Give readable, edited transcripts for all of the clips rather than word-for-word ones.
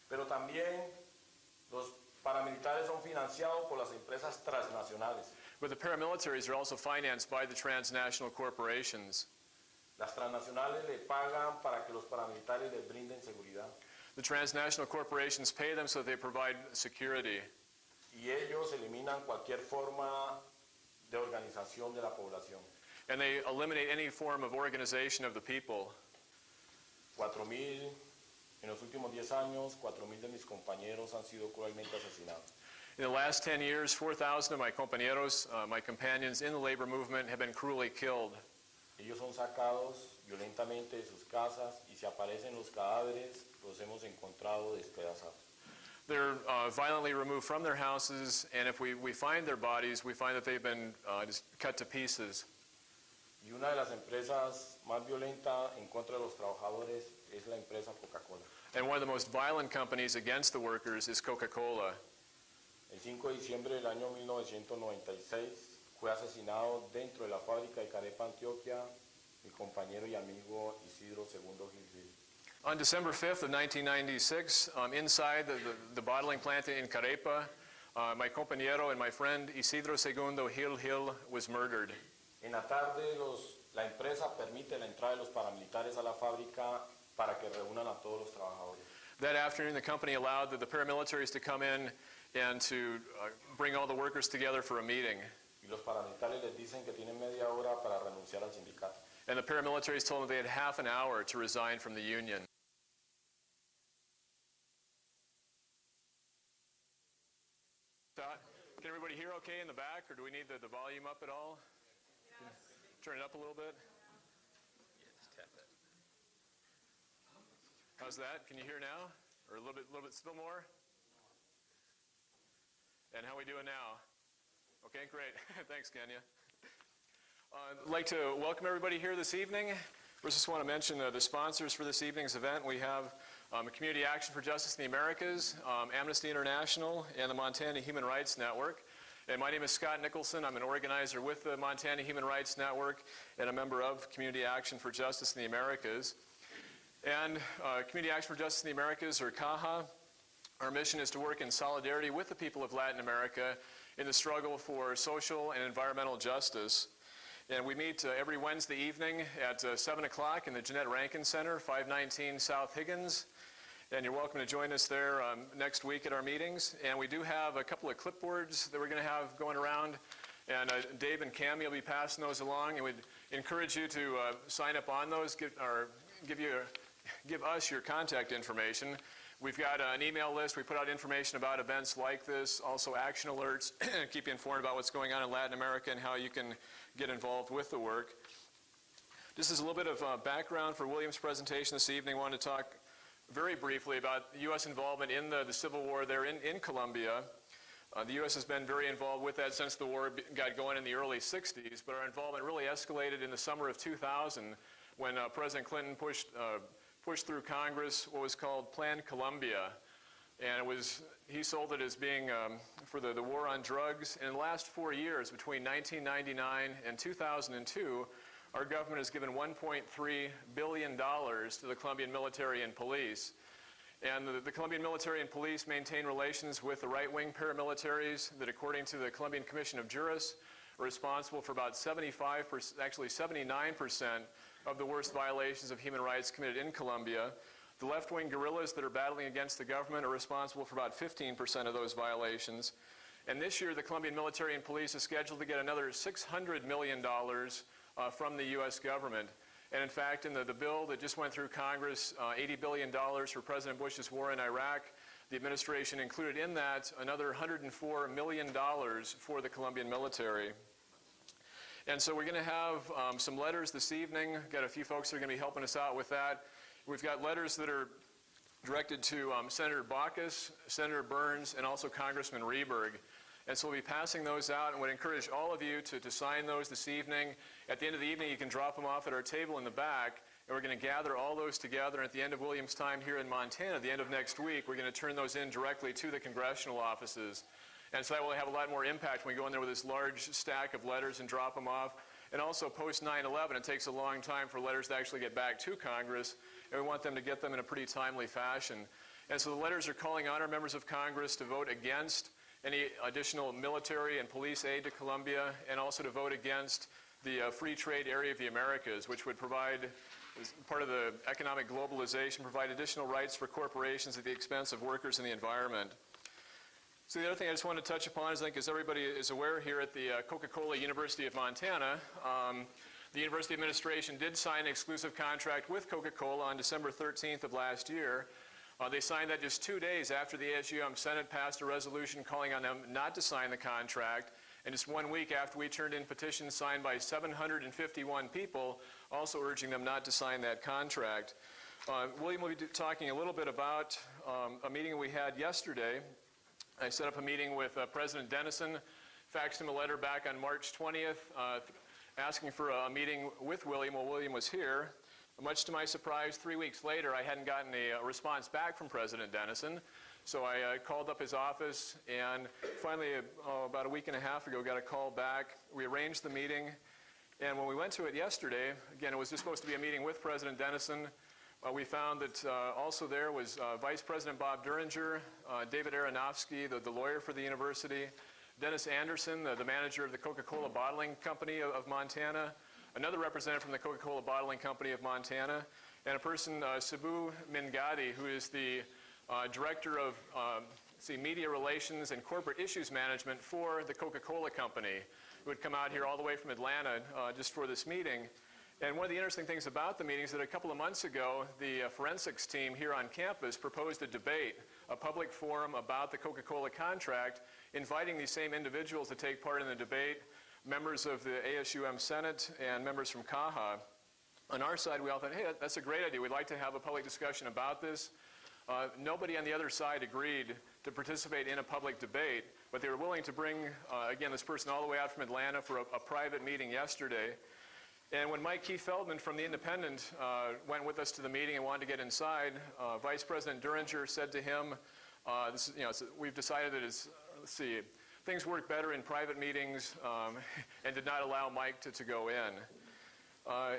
Pero también los paramilitares son financiados por las empresas transnacionales. But the paramilitaries are also financed by the transnational corporations. Las transnacionales le pagan para que los paramilitares les brinden seguridad. The transnational corporations pay them so that they provide security. Y ellos eliminan cualquier forma de organización de la población. And they eliminate any form of organization of the people. 4.000, en los últimos 10 años, 4.000 de mis compañeros han sido cruelmente asesinados. In the last 10 years, 4,000 of my compañeros, my companions in the labor movement, have been cruelly killed. Ellos son sacados violentamente de sus casas y si aparecen los cadáveres, los hemos encontrado despedazados. They're violently removed from their houses, and if we find their bodies, we find that they've been just cut to pieces. Y una de las empresas más violentas en contra de los trabajadores es la empresa Coca-Cola. And one of the most violent companies against the workers is Coca-Cola. El 5 de diciembre del año 1996 fue asesinado dentro de la fábrica de Carepa, Antioquia, mi compañero y amigo Isidro II Gil Gil. On December 5th of 1996, inside the bottling plant in Carepa, my compañero and my friend Isidro II Gil Gil was murdered. En la tarde, la empresa permite la entrada de los paramilitares a la fábrica para que reúnan a todos los trabajadores. That afternoon, the company allowed the paramilitaries to come in and to bring all the workers together for a meeting. Y los paramilitares les dicen que tienen media hora para renunciar al sindicato. And the paramilitaries told them they had half an hour to resign from the union. Can everybody hear okay in the back, or do we need the volume up at all? Yes. Turn it up a little bit. Yeah, just tap that. How's that? Can you hear now? Or a little bit still more? And how are we doing now? Okay, great. Thanks, Kenya. I'd like to welcome everybody here this evening. First, just want to mention the sponsors for this evening's event. We have Community Action for Justice in the Americas, Amnesty International, and the Montana Human Rights Network. And my name is Scott Nicholson. I'm an organizer with the Montana Human Rights Network and a member of Community Action for Justice in the Americas. And Community Action for Justice in the Americas, or CAJA, our mission is to work in solidarity with the people of Latin America in the struggle for social and environmental justice. And we meet every Wednesday evening at 7 o'clock in the Jeanette Rankin Center, 519 South Higgins. And you're welcome to join us there next week at our meetings. And we do have a couple of clipboards that we're going to have going around. And Dave and Cammie will be passing those along. And we'd encourage you to sign up on those, give us your contact information. We've got an email list. We put out information about events like this, also action alerts, keep you informed about what's going on in Latin America and how you can get involved with the work. This is a little bit of background for William's presentation this evening. I wanted to talk very briefly about U.S. involvement in the Civil War there in Colombia. The U.S. has been very involved with that since the war got going in the early 60s, but our involvement really escalated in the summer of 2000 when President Clinton pushed through Congress what was called Plan Colombia. And he sold it as being for the war on drugs. And in the last 4 years, between 1999 and 2002, our government has given $1.3 billion to the Colombian military and police. And the Colombian military and police maintain relations with the right-wing paramilitaries that, according to the Colombian Commission of Juris, are responsible for about 75%, actually 79% of the worst violations of human rights committed in Colombia. The left-wing guerrillas that are battling against the government are responsible for about 15% of those violations. And this year, the Colombian military and police is scheduled to get another $600 million from the U.S. government. And in fact, in the bill that just went through Congress, $80 billion for President Bush's war in Iraq, the administration included in that another $104 million for the Colombian military. And so we're going to have some letters this evening. Got a few folks that are going to be helping us out with that. We've got letters that are directed to Senator Baucus, Senator Burns, and also Congressman Rehberg. And so we'll be passing those out and would encourage all of you to sign those this evening. At the end of the evening, you can drop them off at our table in the back, and we're going to gather all those together. And at the end of William's time here in Montana, at the end of next week, we're going to turn those in directly to the congressional offices. And so that will have a lot more impact when we go in there with this large stack of letters and drop them off. And also post 9/11, it takes a long time for letters to actually get back to Congress, and we want them to get them in a pretty timely fashion. And so the letters are calling on our members of Congress to vote against any additional military and police aid to Colombia, and also to vote against the free trade area of the Americas, which would provide, as part of the economic globalization, provide additional rights for corporations at the expense of workers and the environment. So the other thing I just want to touch upon is, I think, as everybody is aware here at the Coca-Cola University of Montana, the university administration did sign an exclusive contract with Coca-Cola on December 13th of last year. They signed that just 2 days after the ASUM Senate passed a resolution calling on them not to sign the contract, and just 1 week after we turned in petitions signed by 751 people, also urging them not to sign that contract. William will be talking a little bit about a meeting we had yesterday. I set up a meeting with President Dennison, faxed him a letter back on March 20th, asking for a meeting with William while William was here. Much to my surprise, 3 weeks later, I hadn't gotten a response back from President Dennison. So I called up his office, and finally, about a week and a half ago, got a call back. We arranged the meeting, and when we went to it yesterday, again, it was just supposed to be a meeting with President Dennison. We found that also there was Vice President Bob Duringer, David Aronofsky, the lawyer for the university, Dennis Anderson, the manager of the Coca-Cola Bottling Company of Montana, another representative from the Coca-Cola Bottling Company of Montana, and a person, Sabu Mingadi, who is the director of media relations and corporate issues management for the Coca-Cola Company, who would come out here all the way from Atlanta just for this meeting. And one of the interesting things about the meeting is that a couple of months ago, the forensics team here on campus proposed a debate, a public forum about the Coca-Cola contract, inviting these same individuals to take part in the debate, members of the ASUM Senate and members from CAHA. On our side, we all thought, hey, that's a great idea. We'd like to have a public discussion about this. Nobody on the other side agreed to participate in a public debate, but they were willing to bring, again, this person all the way out from Atlanta for a private meeting yesterday. And when Mike Keith Feldman from The Independent went with us to the meeting and wanted to get inside, Vice President Duringer said to him, we've decided that things work better in private meetings, and did not allow Mike to go in.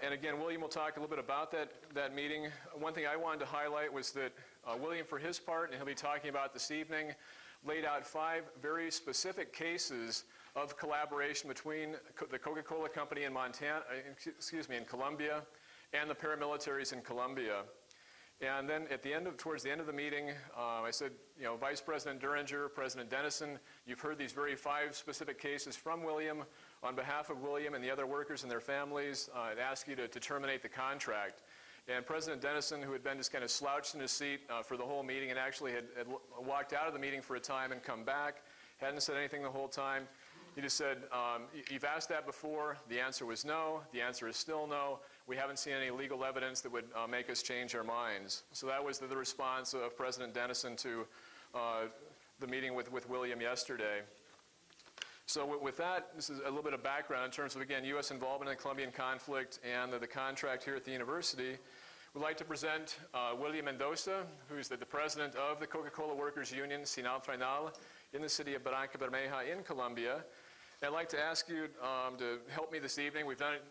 And again, William will talk a little bit about that meeting. One thing I wanted to highlight was that William, for his part, and he'll be talking about this evening, laid out 5 very specific cases of collaboration between the Coca-Cola Company in in Colombia, and the paramilitaries in Colombia. And then towards the end of the meeting, I said, Vice President Duringer, President Dennison, you've heard these very 5 specific cases from William. On behalf of William and the other workers and their families, I'd ask you to terminate the contract. And President Dennison, who had been just kind of slouched in his seat for the whole meeting and actually had walked out of the meeting for a time and come back, hadn't said anything the whole time. He just said, you've asked that before. The answer was no. The answer is still no. We haven't seen any legal evidence that would make us change our minds. So that was the response of President Dennison to the meeting with William yesterday. So with that, this is a little bit of background in terms of, again, U.S. involvement in the Colombian conflict and the contract here at the university. We'd like to present William Mendoza, who's the president of the Coca-Cola Workers Union, Sinal Final, in the city of Barranca Bermeja in Colombia. And I'd like to ask you to help me this evening. We've done it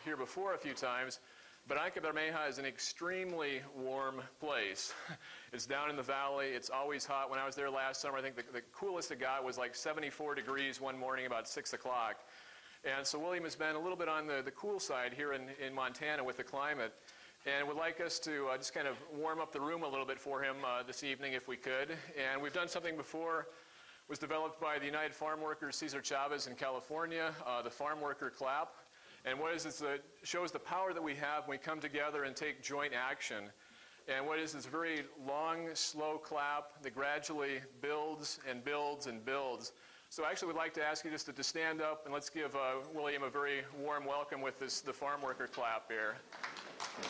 here before a few times. Barranca Bermeja is an extremely warm place. It's down in the valley. It's always hot. When I was there last summer, I think the coolest it got was like 74 degrees one morning about 6 o'clock. And so William has been a little bit on the cool side here in Montana with the climate, and would like us to just kind of warm up the room a little bit for him this evening if we could. And we've done something before. It was developed by the United Farm Workers, Cesar Chavez in California, the Farm Worker Clap. And what it is, it shows the power that we have when we come together and take joint action. And what it is a very long, slow clap that gradually builds and builds and builds. So I actually would like to ask you just to stand up, and let's give William a very warm welcome with the Farm Worker Clap here.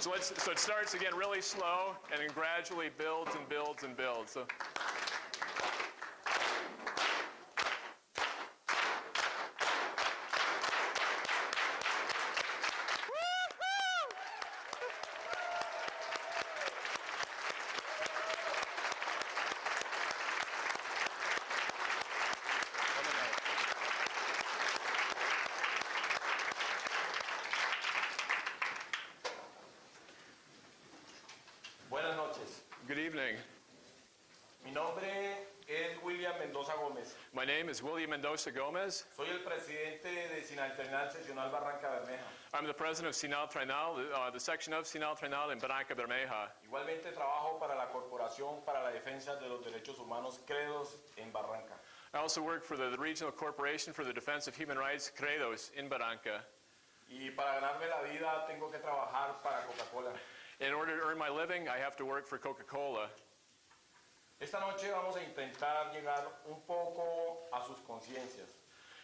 So it starts again really slow and then gradually builds and builds and builds. So. Buenas noches. Good evening. Mendoza Gómez. My name is William Mendoza Gomez. Soy el presidente de Sinalternal Seccional Barranca Bermeja. I'm the president of Sinal Trenal, the section of Sinal Trenal in Barranca Bermeja. Igualmente trabajo para la Corporación para la Defensa de los Derechos Humanos Credos en Barranca. I also work for the Regional Corporation for the Defense of Human Rights, Credos, in Barranca. Y para ganarme la vida tengo que trabajar para Coca-Cola. In order to earn my living, I have to work for Coca-Cola. Esta noche vamos a intentar llegar un poco a sus conciencias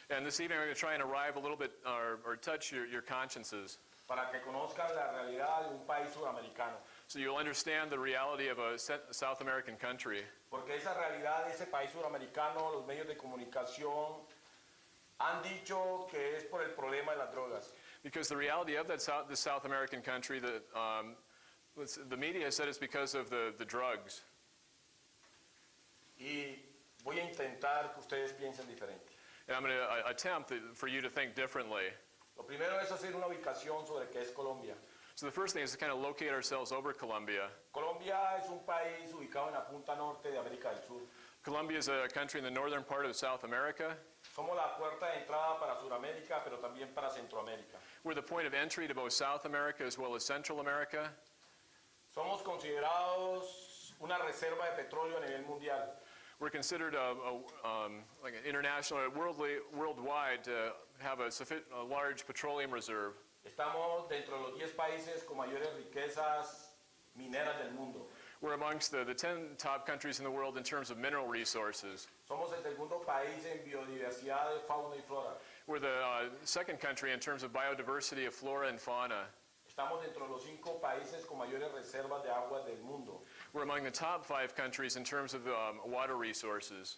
And this evening, I'm going to try and arrive a little bit, or touch your consciences, para que conozcan la realidad de un país sudamericano. so you'll understand the reality of a South American country. Porque esa realidad de ese país sudamericano, los medios de comunicación han dicho que es por el problema de las drogas. Because the reality of this South American country, that the media has said it's because of the drugs. Y voy a intentar que ustedes piensen diferente. And I'm going to attempt for you to think differently. Lo primero es hacer una ubicación sobre qué es Colombia. So the first thing is to kind of locate ourselves over Colombia. Colombia es un país ubicado en la punta norte de América del Sur. Colombia is a country in the northern part of South America. Somos la puerta de entrada para Sudamérica, pero también para Centroamérica. We're the point of entry to both South America as well as Central America. Somos considerados una reserva de petróleo a nivel mundial. We're considered like an international, worldwide to have a large petroleum reserve. Estamos dentro de los 10 países con mayores riquezas mineras del mundo. We're amongst the 10 top countries in the world in terms of mineral resources. Somos el segundo país en biodiversidad de fauna y flora. We're the second country in terms of biodiversity of flora and fauna. Estamos dentro de los 5 países con mayores reservas de agua del mundo. We're among the top 5 countries in terms of water resources.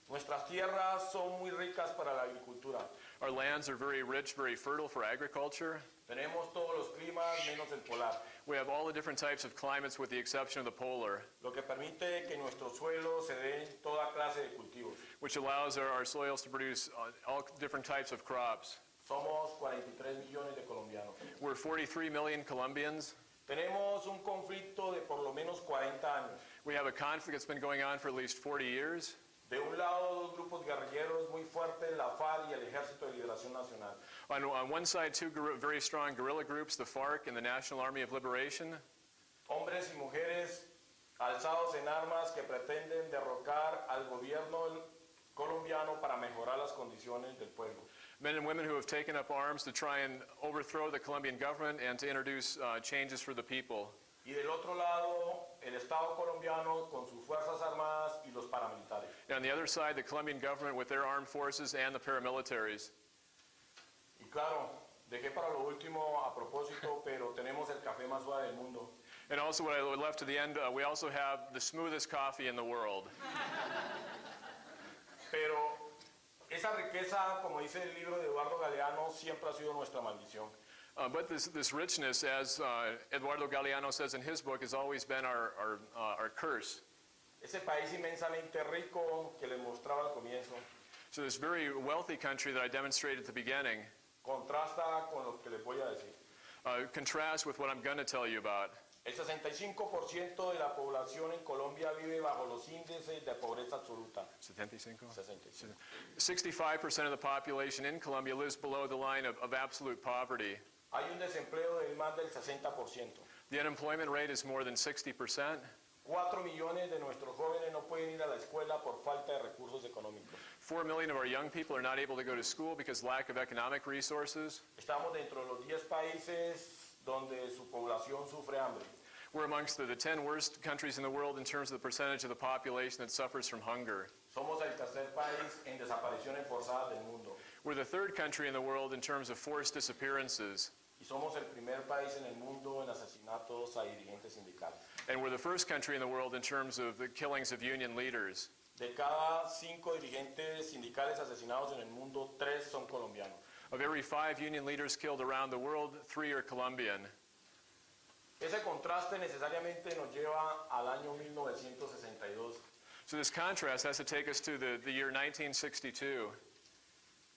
Nuestras tierras son muy ricas para la agricultura. Our lands are very rich, very fertile for agriculture. Tenemos todos los climas menos el polar, We have all the different types of climates with the exception of the polar, lo que permite que en nuestro suelo se den toda clase de cultivos. which allows our soils to produce all different types of crops. Somos 43 millones de colombianos. We're 43 million Colombians. Tenemos un conflicto de por lo menos 40 años. We have a conflict that's been going on for at least 40 years. De un lado, dos grupos guerrilleros muy fuertes, la FARC y el Ejército de Liberación Nacional. On one side, two very strong guerrilla groups, the FARC and the National Army of Liberation. Hombres y mujeres alzados en armas que pretenden derrocar al gobierno colombiano para mejorar las condiciones del pueblo. Men and women who have taken up arms to try and overthrow the Colombian government and to introduce changes for the people. Y del otro lado, el Estado colombiano con sus fuerzas armadas y los paramilitares. And on the other side, the Colombian government with their armed forces and the paramilitaries. Y claro, dejé para lo último a propósito, pero tenemos el café más suave del mundo. And also what I left to the end, we also have the smoothest coffee in the world. Pero esa riqueza, como dice el libro de Eduardo Galeano, siempre ha sido nuestra maldición. But this richness, as Eduardo Galeano says in his book, has always been our curse. Ese país inmensamente rico que les mostraba al comienzo, So this very wealthy country that I demonstrated at the beginning contrasta con lo que les voy a decir. contrasts with what I'm going to tell you about. El 65% de la población en Colombia vive bajo los índices de pobreza absoluta. 65? 65. 65% of the population in Colombia lives below the line of absolute poverty. Hay un desempleo de más del 60%. The unemployment rate is more than 60%. 4 millones de nuestros jóvenes no pueden ir a la escuela por falta de recursos económicos. 4 million of our young people are not able to go to school because lack of economic resources. Estamos dentro de los 10 países donde su población sufre hambre. We're amongst the 10 worst countries in the world in terms of the percentage of the population that suffers from hunger. Somos el tercer país en desapariciones forzadas del mundo. We're the third country in the world in terms of forced disappearances. Y somos el primer país en el mundo en asesinatos a dirigentes sindicales. And we're the first country in the world in terms of the killings of union leaders. De cada 5 dirigentes sindicales asesinados en el mundo, 3 son colombianos. Of every 5 union leaders killed around the world, 3 are Colombian. Ese contraste necesariamente nos lleva al año 1962. So this contrast has to take us to the year 1962.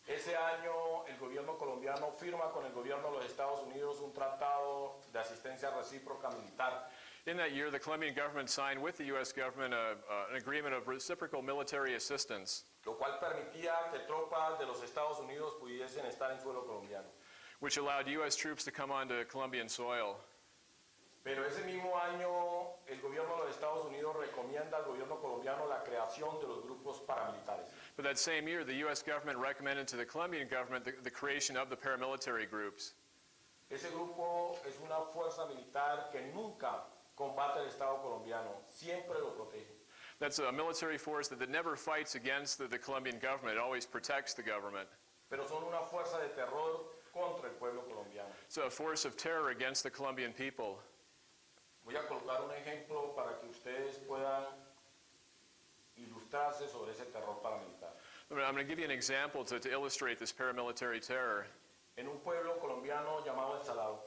Ese año el gobierno colombiano firma con el gobierno de los Estados Unidos un tratado de asistencia recíproca militar. In that year, the Colombian government signed with the U.S. government an agreement of reciprocal military assistance, lo cual permitía que tropas de los Estados Unidos pudiesen estar en suelo colombiano. which allowed U.S. troops to come onto Colombian soil. Pero ese mismo año, el gobierno de los Estados Unidos recomienda al gobierno colombiano la creación de los grupos paramilitares. But that same year, the U.S. government recommended to the Colombian government the creation of the paramilitary groups. Ese grupo es una fuerza militar que nunca combate al Estado colombiano, siempre lo protege. That's a military force that never fights against the Colombian government. It always protects the government. Pero son una fuerza de terror contra el pueblo colombiano. It's a force of terror against the Colombian people. Voy a colocar un ejemplo para que ustedes puedan ilustrarse sobre ese terror paramilitar. I'm going to give you an example to illustrate this paramilitary terror. En un pueblo colombiano llamado El Salado,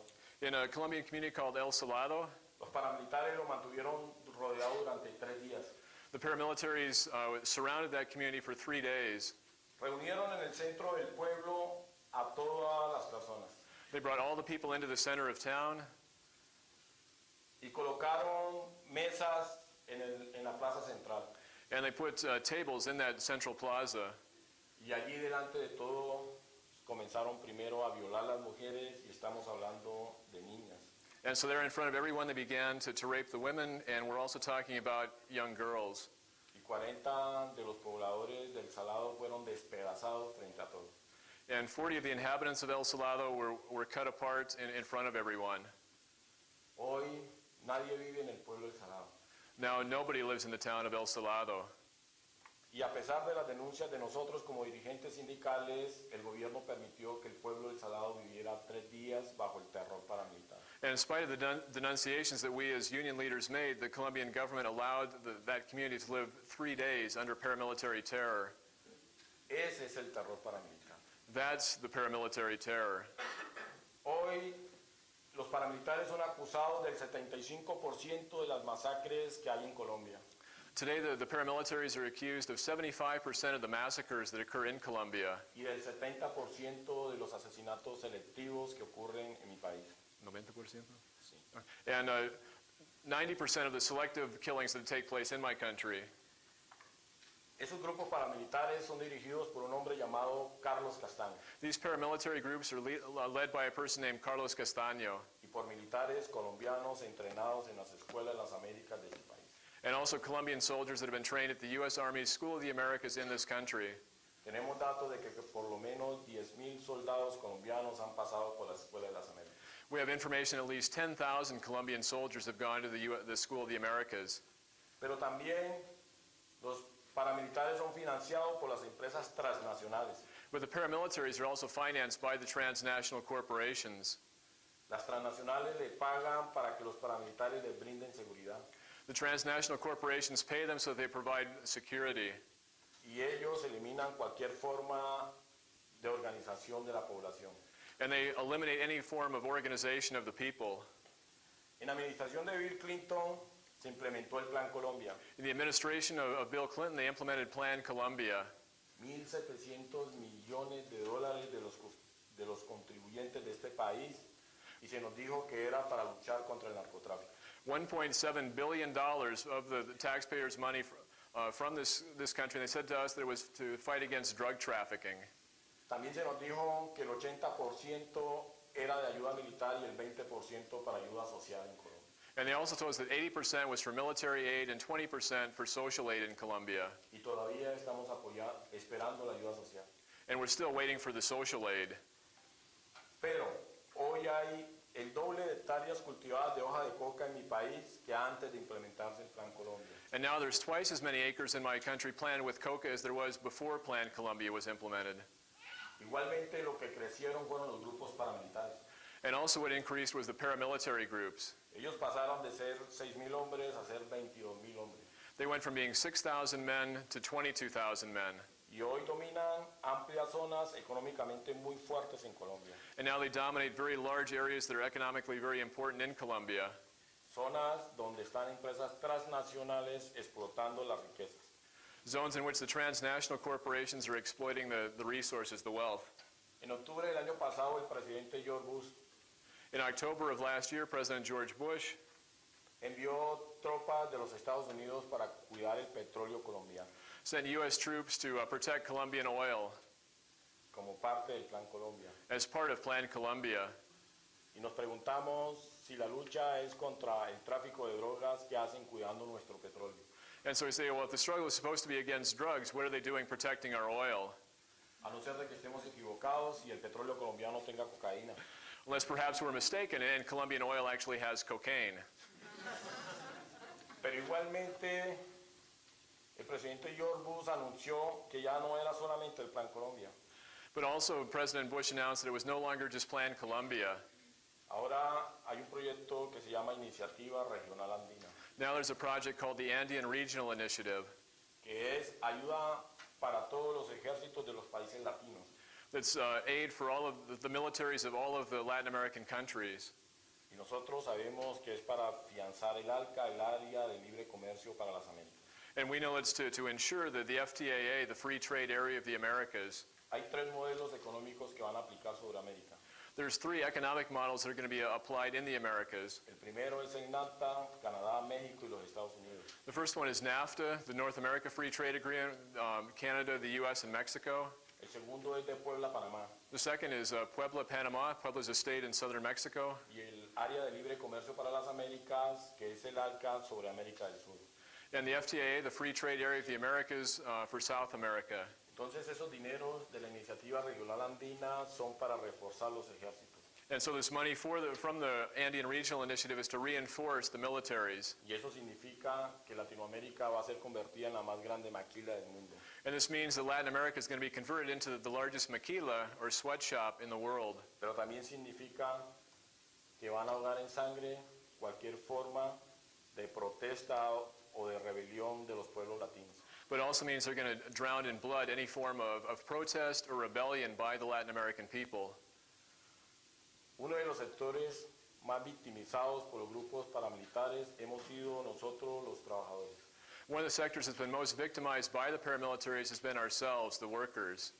In a Colombian community called El Salado, los paramilitares lo mantuvieron rodeado durante 3 días. the paramilitaries surrounded that community for 3 days. Reunieron en el centro del pueblo a todas las personas They brought all the people into the center of town, y colocaron mesas en la plaza central. and they put tables in that central plaza. Y allí delante de todo comenzaron primero a violar las mujeres y estamos hablando de niñas. And so there in front of everyone, they began to rape the women, and we're also talking about young girls. Y 40 de los pobladores del Salado fueron despedazados frente a todos. And 40 of the inhabitants of El Salado were cut apart in front of everyone. Hoy nadie vive en el pueblo del Salado. Now nobody lives in the town of El Salado. Y a pesar de las denuncias de nosotros como dirigentes sindicales, el gobierno permitió que el pueblo del Salado viviera 3 días bajo el terror paramilitar. And in spite of the denunciations that we as union leaders made, the Colombian government allowed that community to live 3 days under paramilitary terror. Ese es el terror paramilitar. That's the paramilitary terror. Hoy los paramilitares son acusados del 75% de las masacres que hay en Colombia. Today, the paramilitaries are accused of 75% of the massacres that occur in Colombia. Y del 70% de los asesinatos selectivos que ocurren en mi país. 90%? Sí. And 90% of the selective killings that take place in my country. Esos grupos paramilitares son dirigidos por un hombre llamado Carlos Castaño These paramilitary groups are led by a person named Carlos Castaño, y por militares colombianos entrenados en las escuelas de las Américas de este país. and also Colombian soldiers that have been trained at the U.S. Army's School of the Americas in this country. Tenemos datos de que por lo menos 10,000 soldados colombianos han pasado por la escuela de las Américas. We have information at least 10,000 Colombian soldiers have gone to the School of the Americas. Pero también los paramilitares son financiados por las empresas transnacionales. But the paramilitaries are also financed by the transnational corporations. Las transnacionales le pagan para que los paramilitares les brinden seguridad. The transnational corporations pay them so that they provide security. Y ellos eliminan cualquier forma de organización de la población. And they eliminate any form of organization of the people. En la administración de Bill Clinton se implementó el Plan Colombia. In the administration of Bill Clinton, they implemented Plan Colombia. 1.700 millones de dólares de los contribuyentes de este país y se nos dijo que era para luchar contra el narcotráfico. $1.7 billion of the taxpayers' money from this country. And they said to us that it was to fight against drug trafficking. También se nos dijo que el 80% era de ayuda militar y el 20% para ayuda social en Colombia. And they also told us that 80% was for military aid and 20% for social aid in Colombia. Y todavía estamos esperando la ayuda social. And we're still waiting for the social aid. Pero hoy hay el doble de hectáreas cultivadas de hoja de coca en mi país que antes de implementarse el Plan Colombia. And now there's twice as many acres in my country planted with coca as there was before Plan Colombia was implemented. Igualmente lo que crecieron fueron los grupos paramilitares. And also what increased was the paramilitary groups. Ellos pasaron de ser 6,000 hombres a ser 22,000 hombres. They went from being 6,000 men to 22,000 men. Y hoy dominan amplias zonas económicamente muy fuertes en Colombia. And now they dominate very large areas that are economically very important in Colombia. Zonas donde están empresas transnacionales explotando las riquezas. Zones in which the transnational corporations are exploiting the resources, the wealth. En octubre del año pasado, el presidente George Bush In October of last year, President George Bush envió tropas de los Estados Unidos para cuidar el petróleo colombiano, sent U.S. troops to protect Colombian oil como parte del Plan Colombia. as part of Plan Colombia. Y nos preguntamos si la lucha es contra el tráfico de drogas que hacen cuidando nuestro petróleo. And so we say, well, if the struggle is supposed to be against drugs, what are they doing protecting our oil? A no ser de que estemos equivocados y el petróleo colombiano tenga cocaína. Unless perhaps we're mistaken and Colombian oil actually has cocaine. Pero igualmente, el presidente George Bush anunció que ya no era solamente el Plan Colombia. But also, President Bush announced that it was no longer just Plan Colombia. Ahora hay un proyecto que se llama Iniciativa Regional Andina, Now there's a project called the Andean Regional Initiative que es ayuda para todos los ejércitos de los países latinos. that's aid for all of the militaries of all of the Latin American countries. Y nosotros sabemos que es para afianzar el ALCA, el área de libre comercio para las Américas. And we know it's to ensure that the FTAA, the Free Trade Area of the Americas, Hay tres modelos económicos que van a aplicar sobre América. there's three economic models that are going to be applied in the Americas. El primero es el NAFTA, Canadá, México y los Estados Unidos. The first one is NAFTA, the North America Free Trade Agreement, Canada, the U.S., and Mexico. El segundo es de Puebla, Panamá. The second is Puebla, Panama. Puebla is a state in southern Mexico. Y el área de libre comercio para las Américas, que es el ALCA sobre América del Sur. And the FTAA, the Free Trade Area of the Americas for South America. Entonces esos dineros de la Iniciativa Regional Andina son para reforzar los ejércitos. And so this money from the Andean Regional Initiative is to reinforce the militaries. Y eso significa que Latinoamérica va a ser convertida en la más grande maquila del mundo. And this means that Latin America is going to be converted into the largest maquila, or sweatshop, in the world. Pero también significa que van a ahogar en sangre cualquier forma de protesta o de rebelión de los pueblos latinos. But it also means they're going to drown in blood any form of protest or rebellion by the Latin American people. Uno de los sectores más victimizados por los grupos paramilitares hemos sido nosotros los trabajadores. One of the sectors that's been most victimized by the paramilitaries has been ourselves, the workers.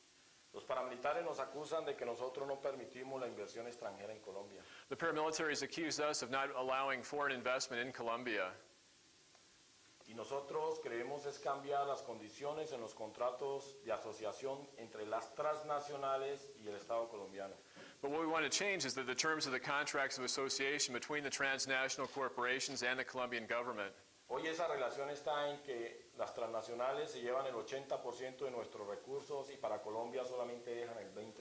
Los paramilitares nos acusan de que nosotros no permitimos la inversión extranjera en Colombia. The paramilitaries accuse us of not allowing foreign investment in Colombia. Y nosotros queremos es cambiar las condiciones en los contratos de asociación entre las transnacionales y el Estado colombiano. But what we want to change is that the terms of the contracts of association between the transnational corporations and the Colombian government. Hoy esa relación está en que las transnacionales se llevan el 80% de nuestros recursos y para Colombia solamente dejan el 20%.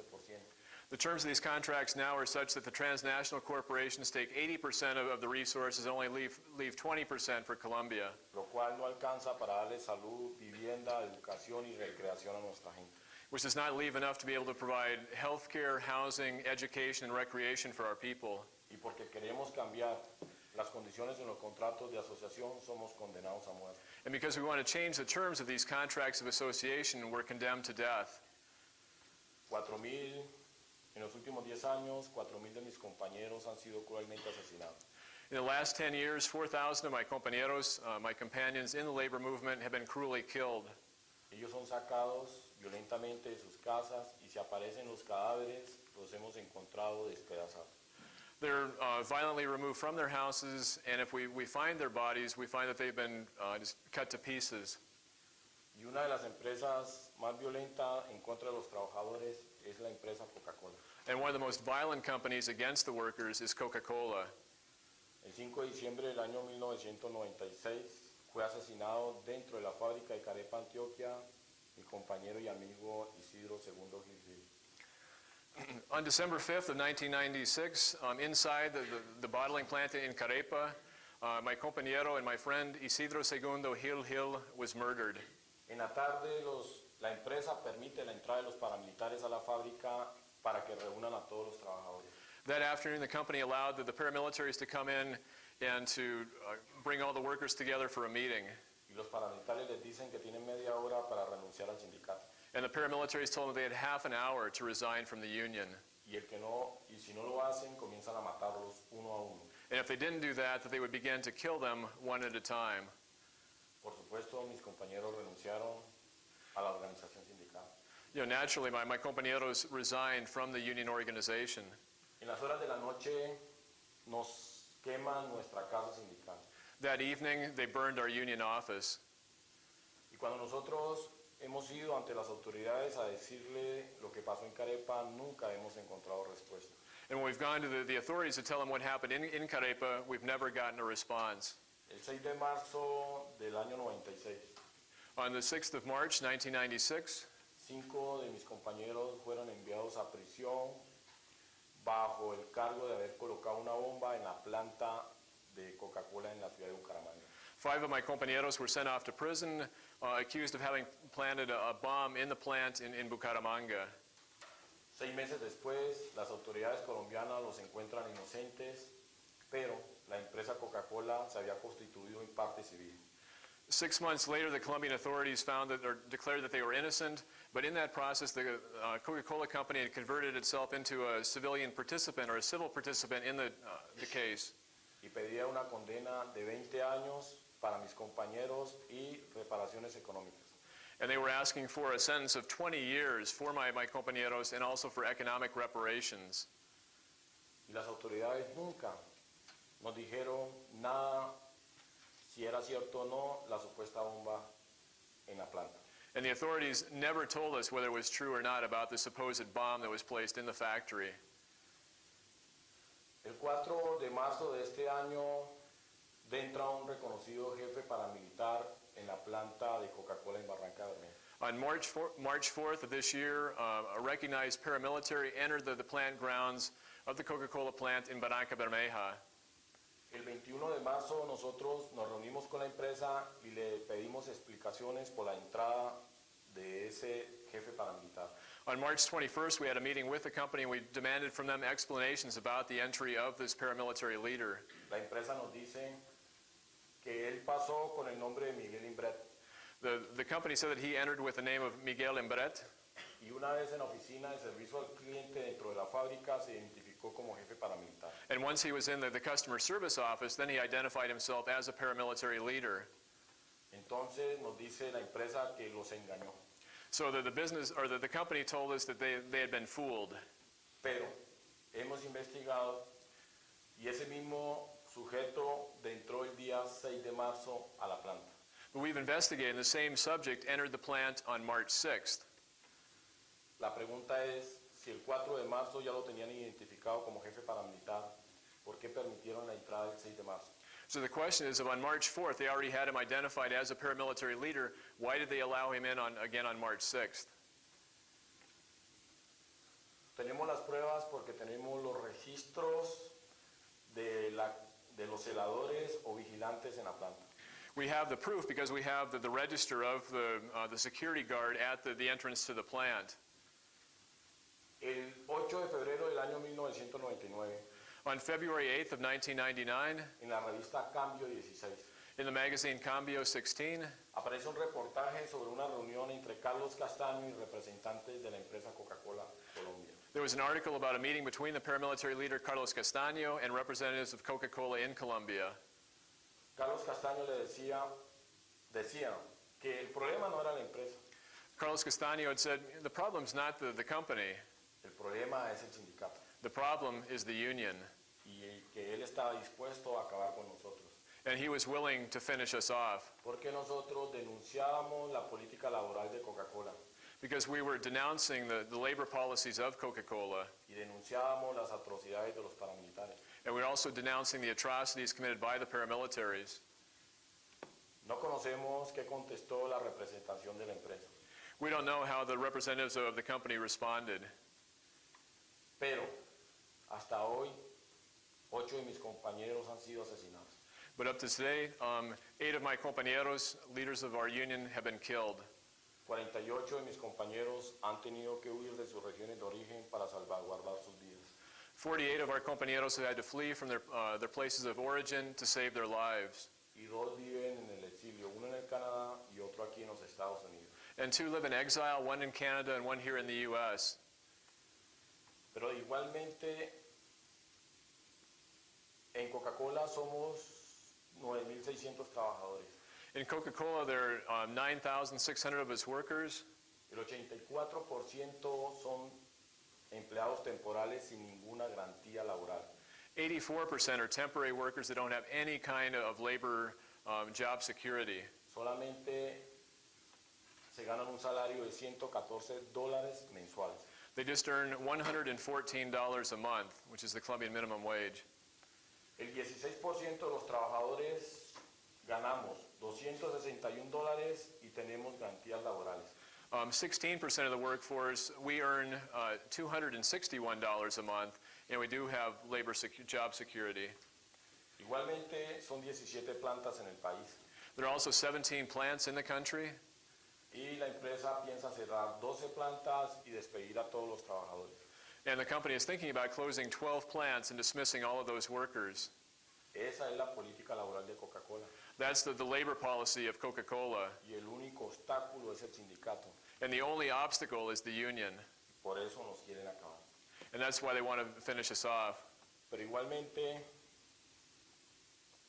The terms of these contracts now are such that the transnational corporations take 80% of the resources and only leave 20% for Colombia, Lo cual no alcanza para darle salud, vivienda, educación y recreación a nuestra gente. which does not leave enough to be able to provide health care, housing, education, and recreation for our people. Y porque queremos cambiar las condiciones en los contratos de asociación, somos condenados a muerte. And because we want to change the terms of these contracts of association, we're condemned to death. 4.000, en los últimos 10 años, 4.000 de mis compañeros han sido cruelmente asesinados. In the last 10 years, 4,000 of my compañeros, my companions in the labor movement, have been cruelly killed. Ellos son sacados violentamente de sus casas y si aparecen los cadáveres, los hemos encontrado despedazados. They're violently removed from their houses, and if we find their bodies, we find that they've been just cut to pieces. Y una de las empresas más violentas en contra de los trabajadores es la empresa Coca-Cola. And one of the most violent companies against the workers is Coca-Cola. El 5 de diciembre del año 1996 fue asesinado dentro de la fábrica de Carepa, Antioquia, mi compañero y amigo Isidro II Gil Gil. On December 5th of 1996, inside the bottling plant in Carepa, my compañero and my friend Isidro II Gil Gil was murdered. En la tarde, la empresa permite la entrada de los paramilitares a la fábrica para que reúnan a todos los trabajadores. That afternoon, the company allowed the paramilitaries to come in and to bring all the workers together for a meeting. Y los paramilitares les dicen que tienen media hora para renunciar al sindicato. And the paramilitaries told them they had half an hour to resign from the union. Y si no lo hacen, comienzan a matarlos uno a uno. And if they didn't do that, that they would begin to kill them one at a time. Por supuesto, mis compañeros renunciaron a la organización sindical. You know, naturally, my compañeros resigned from the union organization. En las horas de la noche nos queman nuestra casa sindical. That evening, they burned our union office. Y cuando nosotros hemos ido ante las autoridades a decirle lo que pasó en Carepa, nunca hemos encontrado respuesta. And when we've gone to the authorities to tell them what happened in Carepa, we've never gotten a response. El 6 de marzo del año 96, On the 6th of March, 1996, 5 de mis compañeros fueron enviados a prisión bajo el cargo de haber colocado una bomba en la planta de Coca-Cola en la ciudad de Bucaramanga. 5 of my compañeros were sent off to prison, accused of having planted a bomb in the plant in Bucaramanga. 6 meses después, las autoridades colombianas los encuentran inocentes, pero la empresa Coca-Cola se había constituido en parte civil. 6 months later, the Colombian authorities found that, or declared that they were innocent, but in that process, the Coca-Cola company had converted itself into a civilian participant or a civil participant in the case. Y pedía una condena de 20 años para mis compañeros y reparaciones económicas. And they were asking for a sentence of 20 years for my compañeros and also for economic reparations. Y las autoridades nunca nos dijeron nada si era cierto o no la supuesta bomba en la planta. And the authorities never told us whether it was true or not about the supposed bomb that was placed in the factory. El 4 de marzo de este año entra un reconocido jefe paramilitar en la planta de Coca-Cola en Barranca Bermeja. On March 4th of this year, a recognized paramilitary entered the plant grounds of the Coca-Cola plant in Barranca Bermeja. El 21 de marzo nosotros nos reunimos con la empresa y le pedimos explicaciones por la entrada de ese jefe paramilitar. On March 21st, we had a meeting with the company and we demanded from them explanations about the entry of this paramilitary leader. La empresa nos dice que él pasó con el nombre de Miguel Imbret. The company said that he entered with the name of Miguel Imbret, Y una vez en la oficina de servicio al cliente dentro de la fábrica se identificó como jefe paramilitar. and once he was in the customer service office, then he identified himself as a paramilitary leader. Entonces nos dice la empresa que los engañó. So the business, or the company told us that they had been fooled. Pero hemos investigado y ese mismo sujeto entró el día 6 de marzo a la planta. But we've investigated, and the same subject entered the plant on March 6th. La pregunta es, si el 4 de marzo ya lo tenían identificado como jefe paramilitar, ¿por qué permitieron la entrada el 6 de marzo? So the question is, if on March 4th they already had him identified as a paramilitary leader, why did they allow him in again on March 6th? Tenemos las pruebas porque tenemos los registros de los celadores o vigilantes en la planta. We have the proof because we have the register of the security guard at the entrance to the plant. El 8 de febrero del año 1999, On February 8th of 1999, en la revista Cambio 16, in the magazine Cambio 16, aparece un reportaje sobre una reunión entre Carlos Castaño y representantes de la empresa Coca-Cola Colombia. there was an article about a meeting between the paramilitary leader Carlos Castaño and representatives of Coca-Cola in Colombia. Carlos Castaño le decía que el problema no era la empresa, Carlos Castaño had said, the problem's not the company, el problema es el sindicato the problem is the union. y que él estaba dispuesto a acabar con nosotros. And he was willing to finish us off Porque nosotros denunciábamos la política laboral de Coca-Cola because we were denouncing the labor policies of Coca-Cola, y denunciábamos las atrocidades de los paramilitares. and we were also denouncing the atrocities committed by the paramilitaries. No conocemos qué contestó la representación de la empresa, We don't know how the representatives of the company responded, pero hasta hoy 8 de mis compañeros han sido asesinados. but up to today, 8 of my compañeros, leaders of our union, have been killed. 48 de mis compañeros han tenido que huir de sus regiones de origen para salvaguardar sus vidas. 48 of our compañeros have had to flee from their places of origin to save their lives. Y 2 viven en el exilio, uno en el Canadá y otro aquí en los Estados Unidos. And 2 live in exile, 1 in Canada and 1 here in the U.S. Pero igualmente en Coca-Cola somos 9.600 trabajadores. In Coca-Cola, there are 9,600 of its workers. El 84% son empleados temporales sin ninguna garantía laboral. 84% are temporary workers that don't have any kind of labor job security. Solamente se ganan un salario de $114 mensuales. They just earn $114 a month, which is the Colombian minimum wage. El 16% de los trabajadores ganamos $261 y tenemos garantías laborales. 16% of the workforce, we earn $261 a month, and we do have job security. Igualmente, son 17 plantas en el país. There are also 17 plants in the country, Y la empresa piensa cerrar 12 plantas y despedir a todos los trabajadores. and the company is thinking about closing 12 plants and dismissing all of those workers. Esa es la política laboral de Coca-Cola. That's the labor policy of Coca-Cola, Y el único obstáculo es el sindicato. and the only obstacle is the union, Por eso nos quieren acabar. and that's why they want to finish us off. Pero igualmente,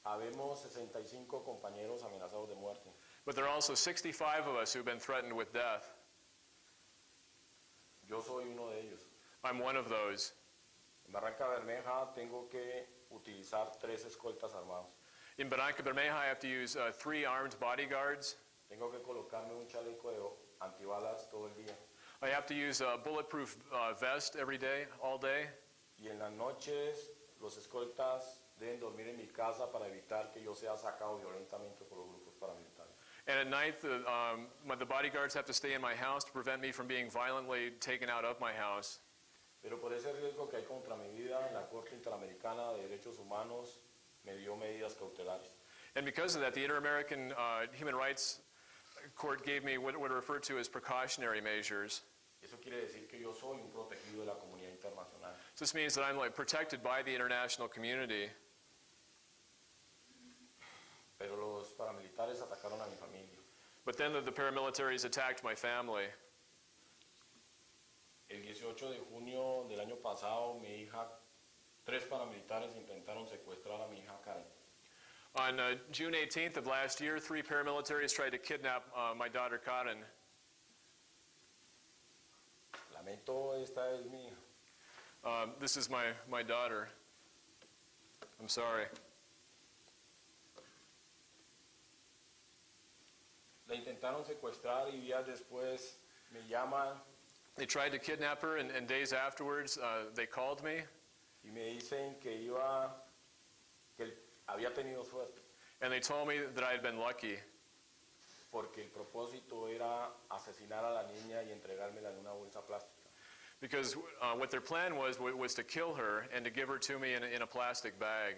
habemos 65 compañeros amenazados de muerte. But there are also 65 of us who've been threatened with death. Yo soy uno de ellos. I'm one of those. En Barranca Bermeja tengo que utilizar 3 escoltas armados. In Barranca Bermeja, I have to use 3 armed bodyguards. Tengo que colocarme un chaleco de antibalas todo el día. I have to use a bulletproof vest every day, all day. Y en las noches, los escoltas deben dormir en mi casa para evitar que yo sea sacado violentamente por los grupos paramilitares. And at night, the bodyguards have to stay in my house to prevent me from being violently taken out of my house. Pero por ese riesgo que hay contra mi vida, la Corte Interamericana de Derechos Humanos me dio medidas cautelares. And because of that, the Inter-American Human Rights Court gave me what are referred to as precautionary measures. Eso quiere decir que yo soy un protegido de la comunidad internacional. So this means that I'm protected by the international community. Pero los paramilitares atacaron a mi familia. But then the paramilitaries attacked my family. El 18 de junio del año pasado, mi hija, 3 paramilitares intentaron secuestrar a mi hija Karen. On June 18th of last year, 3 paramilitaries tried to kidnap my daughter Karen. Lamento, esta es mi hija. This is my daughter. I'm sorry. La intentaron secuestrar y días después me llaman They tried to kidnap her, and days afterwards, they called me, y me dicen que había tenido suerte, and they told me that I had been lucky porque el propósito era asesinar a la niña y entregármela en una bolsa plástica. because what their plan was to kill her and to give her to me in a plastic bag.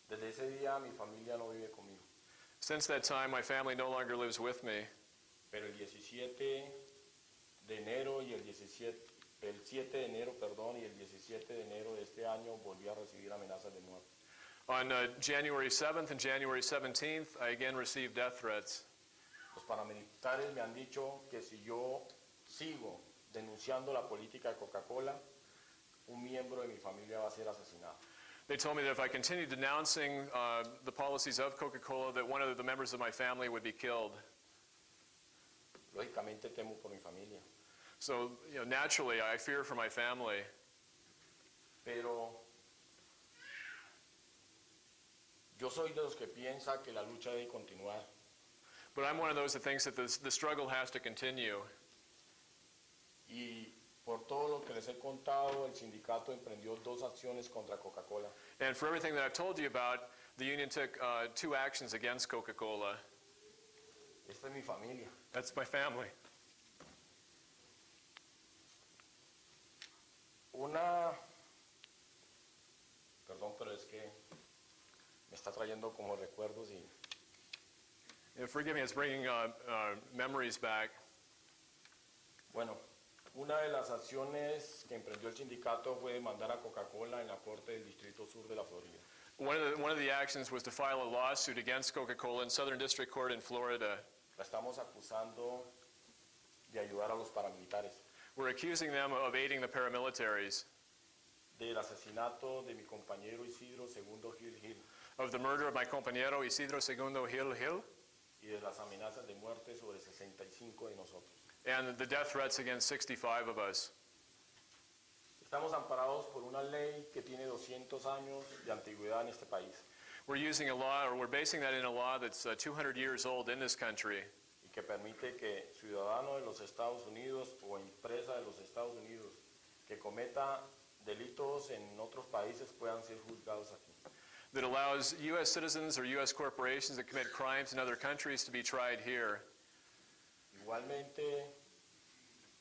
Desde ese día mi familia no vive conmigo, Since that time, my family no longer lives with me. pero el 17 de enero y el 7 de enero, perdón, y el 17 de enero de este año volví a recibir amenazas de muerte. On January 7th and January 17th, I again received death threats. Los paramilitares me han dicho que si yo sigo denunciando la política de Coca-Cola, un miembro de mi familia va a ser asesinado. They told me that if I continued denouncing the policies of Coca-Cola, that one of the members of my family would be killed. Lógicamente temo por mi familia, So, naturally, I fear for my family. pero yo soy de los que piensa que la lucha debe continuar. But I'm one of those that thinks that the struggle has to continue. Y por todo lo que les he contado, el sindicato emprendió 2 acciones contra Coca-Cola. And for everything that I've told you about, the union took 2 actions against Coca-Cola. Esta es mi familia. That's my family. Perdón, pero es que me está trayendo como recuerdos y Forgive me, it's bringing memories back. bueno, una de las acciones que emprendió el sindicato fue demandar a Coca-Cola en la Corte del Distrito Sur de la Florida. One of the actions was to file a lawsuit against Coca-Cola in Southern District Court in Florida. La estamos acusando de ayudar a los paramilitares, We're accusing them of aiding the paramilitaries, del asesinato de mi compañero Isidro Segundo Gil Gil of the murder of my compañero Isidro Segundo Gil Gil, y de las amenazas de muerte sobre 65 de nosotros. and the death threats against 65 of us. Estamos amparados por una ley que tiene 200 años de antigüedad en este país We're using a law, or we're basing that in a law that's 200 years old in this country, y que permite que ciudadanos de los Estados Unidos o empresa de los Estados Unidos que cometa delitos en otros países puedan ser juzgados aquí. that allows U.S. citizens or U.S. corporations that commit crimes in other countries to be tried here. Igualmente,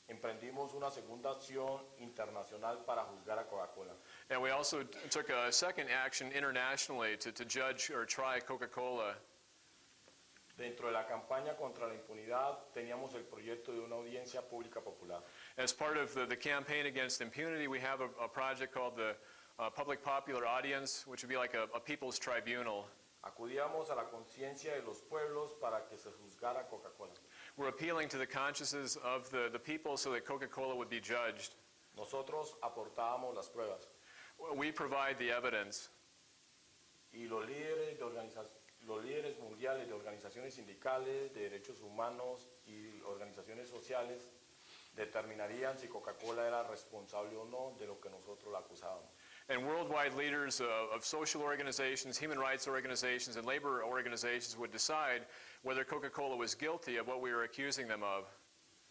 emprendimos una segunda acción internacional para juzgar a Coca-Cola. And we also took a second action internationally to judge or try Coca-Cola. Dentro de la campaña contra la impunidad teníamos el proyecto de una audiencia pública popular. As part of the campaign against impunity, we have a project called the Public Popular Audience, which would be like a people's tribunal. Acudíamos a la conciencia de los pueblos para que se juzgara Coca-Cola. We're appealing to the consciences of the people so that Coca-Cola would be judged. Nosotros aportábamos las pruebas We provide the evidence. y los líderes mundiales de organizaciones sindicales, de derechos humanos y organizaciones sociales determinarían si Coca-Cola era responsable o no de lo que nosotros la acusábamos. And worldwide leaders of social organizations, human rights organizations, and labor organizations would decide whether Coca-Cola was guilty of what we were accusing them of.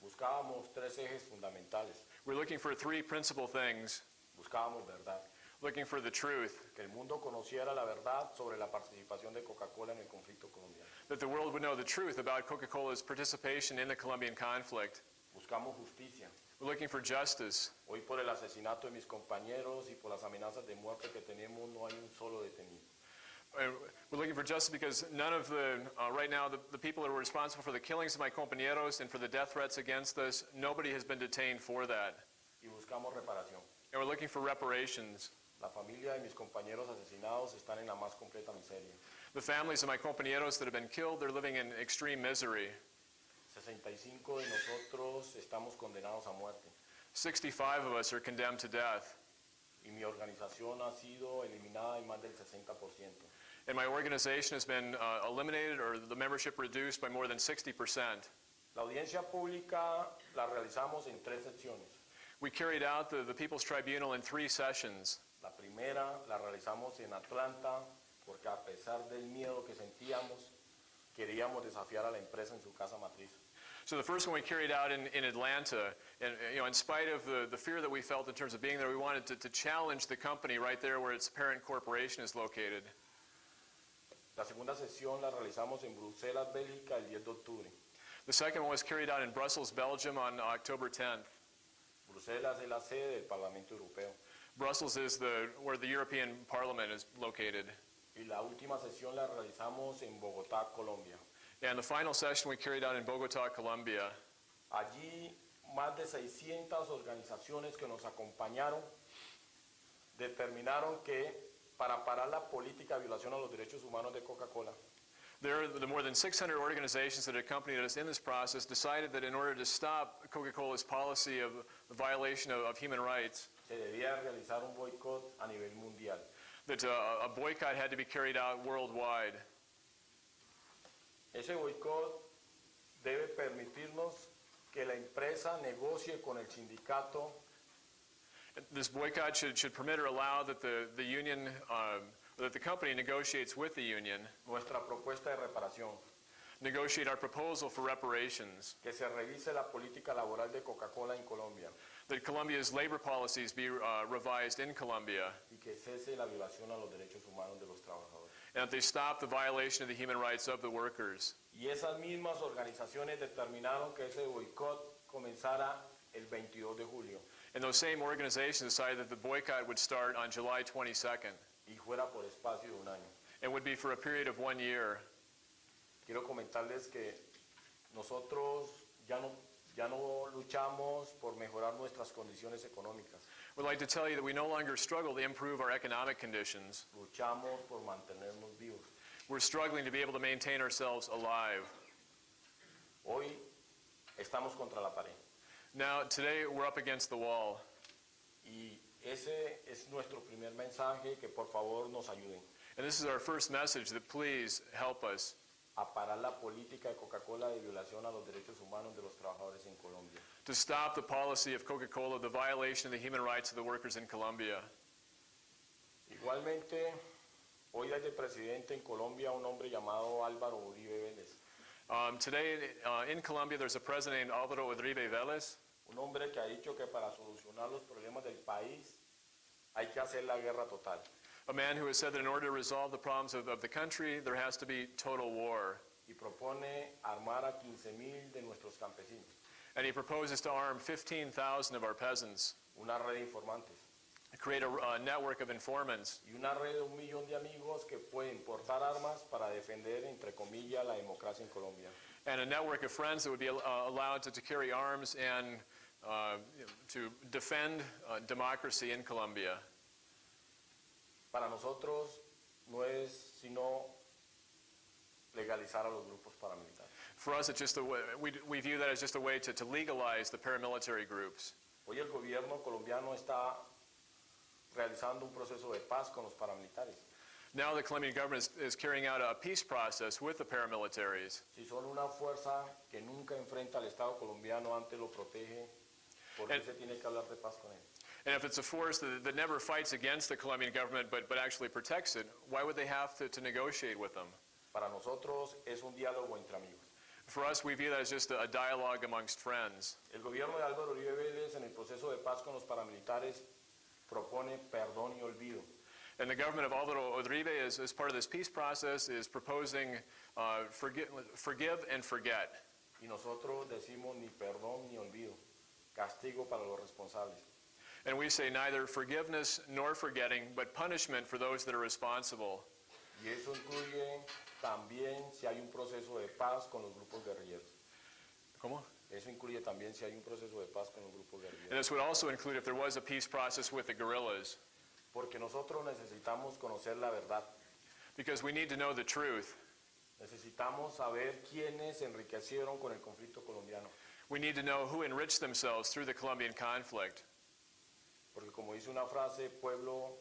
Buscábamos tres ejes fundamentales. We're looking for three principal things. Buscábamos verdad, Looking for the truth, que el mundo conociera la verdad sobre la participación de Coca-Cola en el conflicto colombiano. that the world would know the truth about Coca-Cola's participation in the Colombian conflict. Buscamos justicia. We're looking for justice. Hoy por el asesinato de mis compañeros y por las amenazas de muerte que tenemos no hay un solo detenido. We're looking for justice because none of right now, the people that were responsible for the killings of my compañeros and for the death threats against us, nobody has been detained for that. Y buscamos reparación. And we're looking for reparations. La familia de mis compañeros asesinados están en la más completa miseria. The families of my compañeros that have been killed, they're living in extreme misery. 65 de nosotros estamos condenados a muerte 65 of us are condemned to death. y mi organización ha sido eliminada en más del 60%. And my organization has been eliminated or the membership reduced by more than 60%. La audiencia pública la realizamos en tres secciones. We carried out the People's Tribunal in 3 sessions. La primera la realizamos en Atlanta porque a pesar del miedo que sentíamos, queríamos desafiar a la empresa en su casa matriz. So the first one we carried out in Atlanta, and in spite of the fear that we felt in terms of being there, we wanted to challenge the company right there where its parent corporation is located. La segunda sesión la realizamos en Bruselas, Bélgica, el 10 de octubre. The second one was carried out in Brussels, Belgium on October 10th. Bruselas es la sede del Parlamento Europeo. Brussels is where the European Parliament is located. Y la última sesión la realizamos en Bogotá, Colombia. And the final session we carried out in Bogotá, Colombia. Allí más de 600 organizaciones que nos acompañaron determinaron que para parar la política de violación a los derechos humanos de Coca-Cola, There, the more than 600 organizations that accompanied us in this process decided that in order to stop Coca-Cola's policy of the violation of human rights, se debía realizar un boicot a nivel mundial. that a boycott had to be carried out worldwide. Ese boicot debe permitirnos que la empresa negocie con el sindicato This boycott should permit or allow that the union, that the company negotiates with the union, nuestra propuesta de reparación, negotiate our proposal for reparations, que se revise la política laboral de Coca-Cola en Colombia that Colombia's labor policies be revised in Colombia, y que cese la violación a los derechos humanos de los trabajadores. and that they stop the violation of the human rights of the workers. Y esas mismas organizaciones determinaron que ese boicot comenzara el 22 de julio And those same organizations decided that the boycott would start on July 22nd y fuera por espacio de un año. and would be for a period of 1 year. Quiero comentarles que nosotros ya no luchamos por mejorar nuestras condiciones económicas, We'd like to tell you that we no longer struggle to improve our economic conditions. luchamos por mantenernos vivos. We're struggling to be able to maintain ourselves alive. Hoy estamos contra la pared Now, today we're up against the wall. y ese es nuestro primer mensaje, que por favor nos ayuden And this is our first message that please help us a parar la política de Coca-Cola de violación violación a los derechos humanos de los trabajadores en Colombia. To stop the policy of Coca-Cola, the violation of the human rights of the workers in Colombia. Igualmente, hoy hay de presidente en Colombia un hombre llamado Álvaro Uribe Vélez, Today in Colombia, there's a president named Álvaro Uribe Vélez, un hombre que ha dicho que para solucionar los problemas del país hay que hacer la guerra total. a man who has said that in order to resolve the problems of the country, there has to be total war. Y propone armar a 15.000 de nuestros campesinos, And he proposes to arm 15,000 of our peasants, una red de informantes create a network of informants, y una red de 1 millón de amigos que pueden portar armas para defender, entre comillas, la democracia en Colombia. and a network of friends that would be allowed to carry arms and to defend democracy in Colombia. Para nosotros no es sino legalizar a los grupos paramilitares. For us, it's just a way, we view that as just a way to legalize the paramilitary groups. Hoy el gobierno colombiano está realizando un proceso de paz con los paramilitares. Now the Colombian government is carrying out a peace process with the paramilitaries. Si son una fuerza que nunca enfrenta al Estado colombiano, antes lo protege, ¿por qué se tiene que hablar de paz con él? And if it's a force that never fights against the Colombian government but actually protects it, why would they have to negotiate with them? Para nosotros es un diálogo entre amigos. For us, we view that as just a dialogue amongst friends. El gobierno de Álvaro Uribe Vélez en el proceso de paz con los paramilitares propone perdón y olvido. And the government of Álvaro Uribe, as part of this peace process, is proposing forgive and forget. Y nosotros decimos ni perdón ni olvido, castigo para los responsables. And we say neither forgiveness nor forgetting, but punishment for those that are responsible. Y eso incluye también si hay un proceso de paz con los grupos guerrilleros. ¿Cómo? Eso incluye también si hay un proceso de paz con los grupos And guerrilleros. this would also include if there was a peace process with the guerrillas, Porque nosotros necesitamos conocer la verdad. because we need to know the truth. Necesitamos saber quiénes se enriquecieron con el conflicto colombiano. We need to know who enriched themselves through the Colombian conflict. Porque como dice una frase, pueblo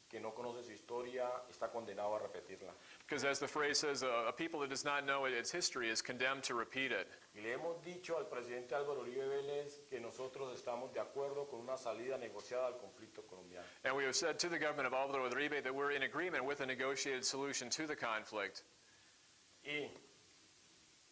que no conoce su historia está condenado a repetirla. Because as the phrase says, a people that does not know its history is condemned to repeat it. Y le hemos dicho al presidente Álvaro Uribe Vélez que nosotros estamos de acuerdo con una salida negociada al conflicto colombiano. And we have said to the government of Álvaro Uribe that we're in agreement with a negotiated solution to the conflict. Y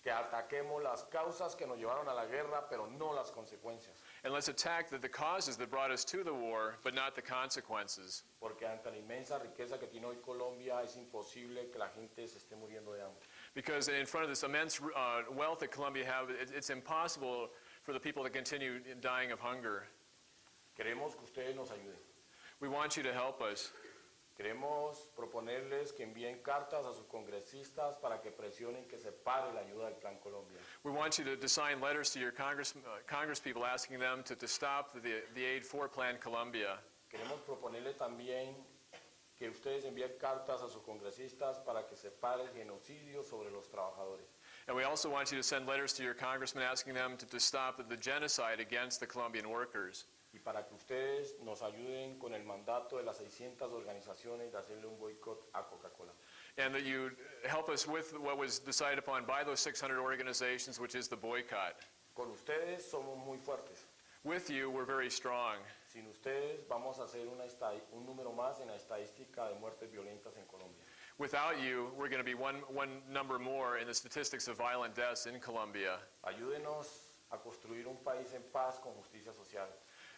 que ataquemos las causas que nos llevaron a la guerra, pero no las consecuencias. And let's attack the causes that brought us to the war, but not the consequences. Porque ante la inmensa riqueza que tiene hoy Colombia, es imposible que la gente se esté muriendo de hambre. Because in front of this immense wealth that Colombia have, it's impossible for the people to continue dying of hunger. Queremos que ustedes nos ayuden. We want you to help us. Queremos proponerles que envíen cartas a sus congresistas para que presionen que se pare la ayuda del Plan Colombia. We want you to sign letters to your congresspeople asking them to stop the aid for Plan Colombia. Queremos proponerle también que ustedes envíen cartas a sus congresistas para que se pare el genocidio sobre los trabajadores. And we also want you to send letters to your congressmen asking them to stop the genocide against the Colombian workers. Y para que ustedes nos ayuden con el mandato de las 600 organizaciones de hacerle un boicot a Coca-Cola. And that you help us with what was decided upon by those 600 organizations, which is the boycott. Con ustedes somos muy fuertes. With you, we're very strong. Sin ustedes vamos a hacer un número más en la estadística de muertes violentas en Colombia. Without you, we're going to be one number more in the statistics of violent deaths in Colombia. Ayúdenos a construir un país en paz con justicia social.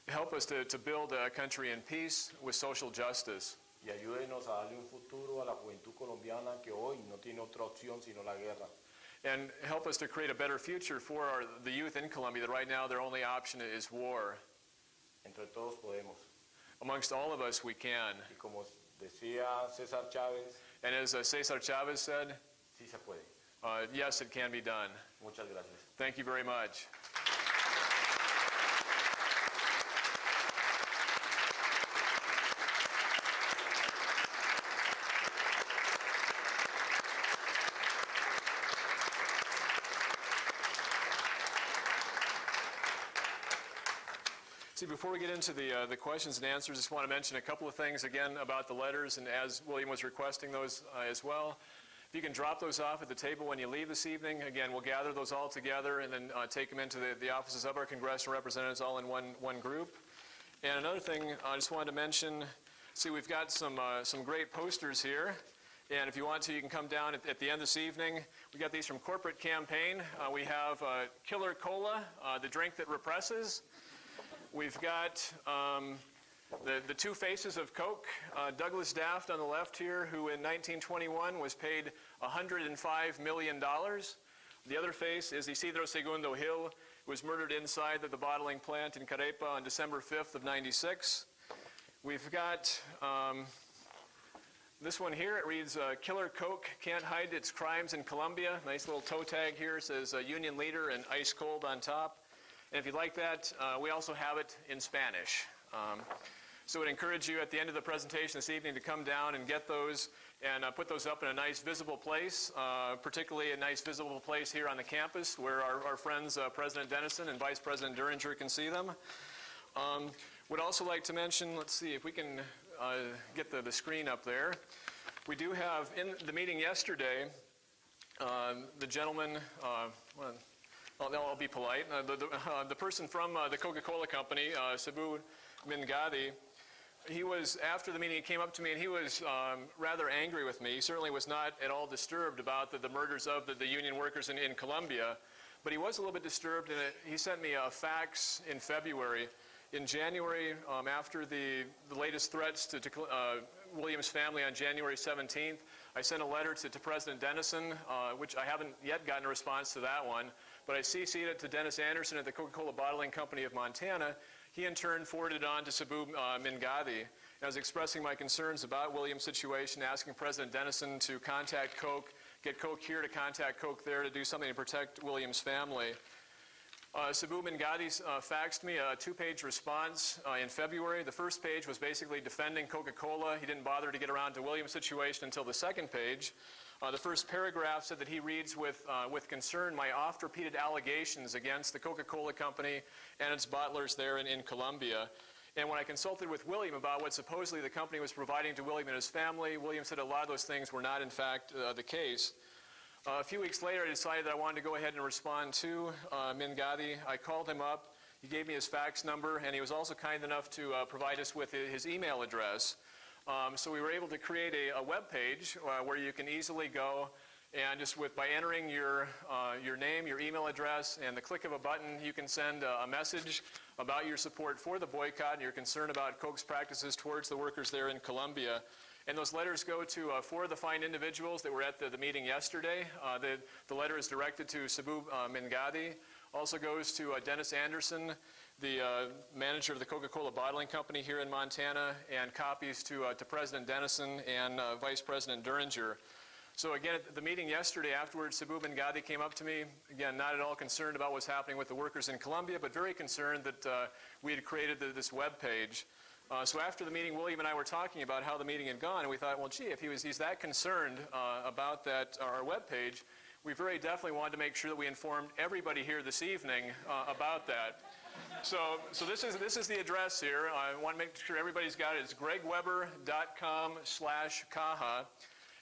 Help us to build a country in peace with social justice. Y ayúdenos a darle un futuro a la juventud colombiana que hoy no tiene otra opción sino la guerra. And help us to create a better future for the youth in Colombia that right now their only option is war. Entre todos podemos. Amongst all of us, we can. Y como decía César Chávez, And as Cesar Chavez said, sí se puede. yes, it can be done. Muchas gracias. Thank you very much. See, before we get into the questions and answers, I just want to mention a couple of things again about the letters, and as William was requesting those as well. If you can drop those off at the table when you leave this evening, again, we'll gather those all together and then take them into the offices of our congressional representatives all in one group. And another thing I just wanted to mention, see, we've got some great posters here. And if you want to, you can come down at the end this evening. We got these from Corporate Campaign. We have Killer Cola, the drink that represses. We've got the two faces of Coke. Douglas Daft on the left here, who in 1921 was paid $105 million. The other face is Isidro Segundo Gil, who was murdered inside the bottling plant in Carepa on December 5th of 96. We've got this one here. It reads, Killer Coke can't hide its crimes in Colombia. Nice little toe tag here. It says Union Leader and Ice Cold on top. And if you'd like that, we also have it in Spanish. So I would encourage you at the end of the presentation this evening to come down and get those and put those up in a nice visible place, particularly a nice visible place here on the campus where our friends President Dennison and Vice President Duringer can see them. Would also like to mention, let's see if we can get the screen up there. We do have, in the meeting yesterday, the gentleman, I'll be polite, the person from the Coca-Cola Company, Sabu Mingadi, he was, after the meeting, he came up to me and he was rather angry with me. He certainly was not at all disturbed about the murders of the union workers in Colombia, but he was a little bit disturbed, and he sent me a fax in February. In January, after the latest threats to Williams' family on January 17th, I sent a letter to President Dennison, which I haven't yet gotten a response to that one, but I CC'd it to Dennis Anderson at the Coca-Cola Bottling Company of Montana. He in turn forwarded it on to Sabu Mingadi. I was expressing my concerns about Williams' situation, asking President Dennison to contact Coke, get Coke here to contact Coke there to do something to protect Williams' family. Sabu Mingadi faxed me a two-page response in February. The first page was basically defending Coca-Cola. He didn't bother to get around to Williams' situation until the second page. The first paragraph said that he reads with concern my oft-repeated allegations against the Coca-Cola Company and its bottlers there in Colombia. And when I consulted with William about what supposedly the company was providing to William and his family, William said a lot of those things were not in fact the case. A few weeks later, I decided that I wanted to go ahead and respond to Mingadi. I called him up. He gave me his fax number, and he was also kind enough to provide us with his email address. So we were able to create a web page where you can easily go and just by entering your name, your email address, and the click of a button, you can send a message about your support for the boycott and your concern about Coke's practices towards the workers there in Colombia. And those letters go to four of the fine individuals that were at the meeting yesterday. The letter is directed to Sabu Mingadi. Also goes to Dennis Anderson, the manager of the Coca-Cola Bottling Company here in Montana, and copies to President Dennison and Vice President Duringer. So again, at the meeting yesterday afterwards, Sabu Mingadi came up to me, again, not at all concerned about what's happening with the workers in Colombia, but very concerned that we had created this web page. So after the meeting, William and I were talking about how the meeting had gone, and we thought, well, gee, if he's that concerned about our webpage, we very definitely wanted to make sure that we informed everybody here this evening about that. So this is the address here. I want to make sure everybody's got it. It's gregweber.com/Caja.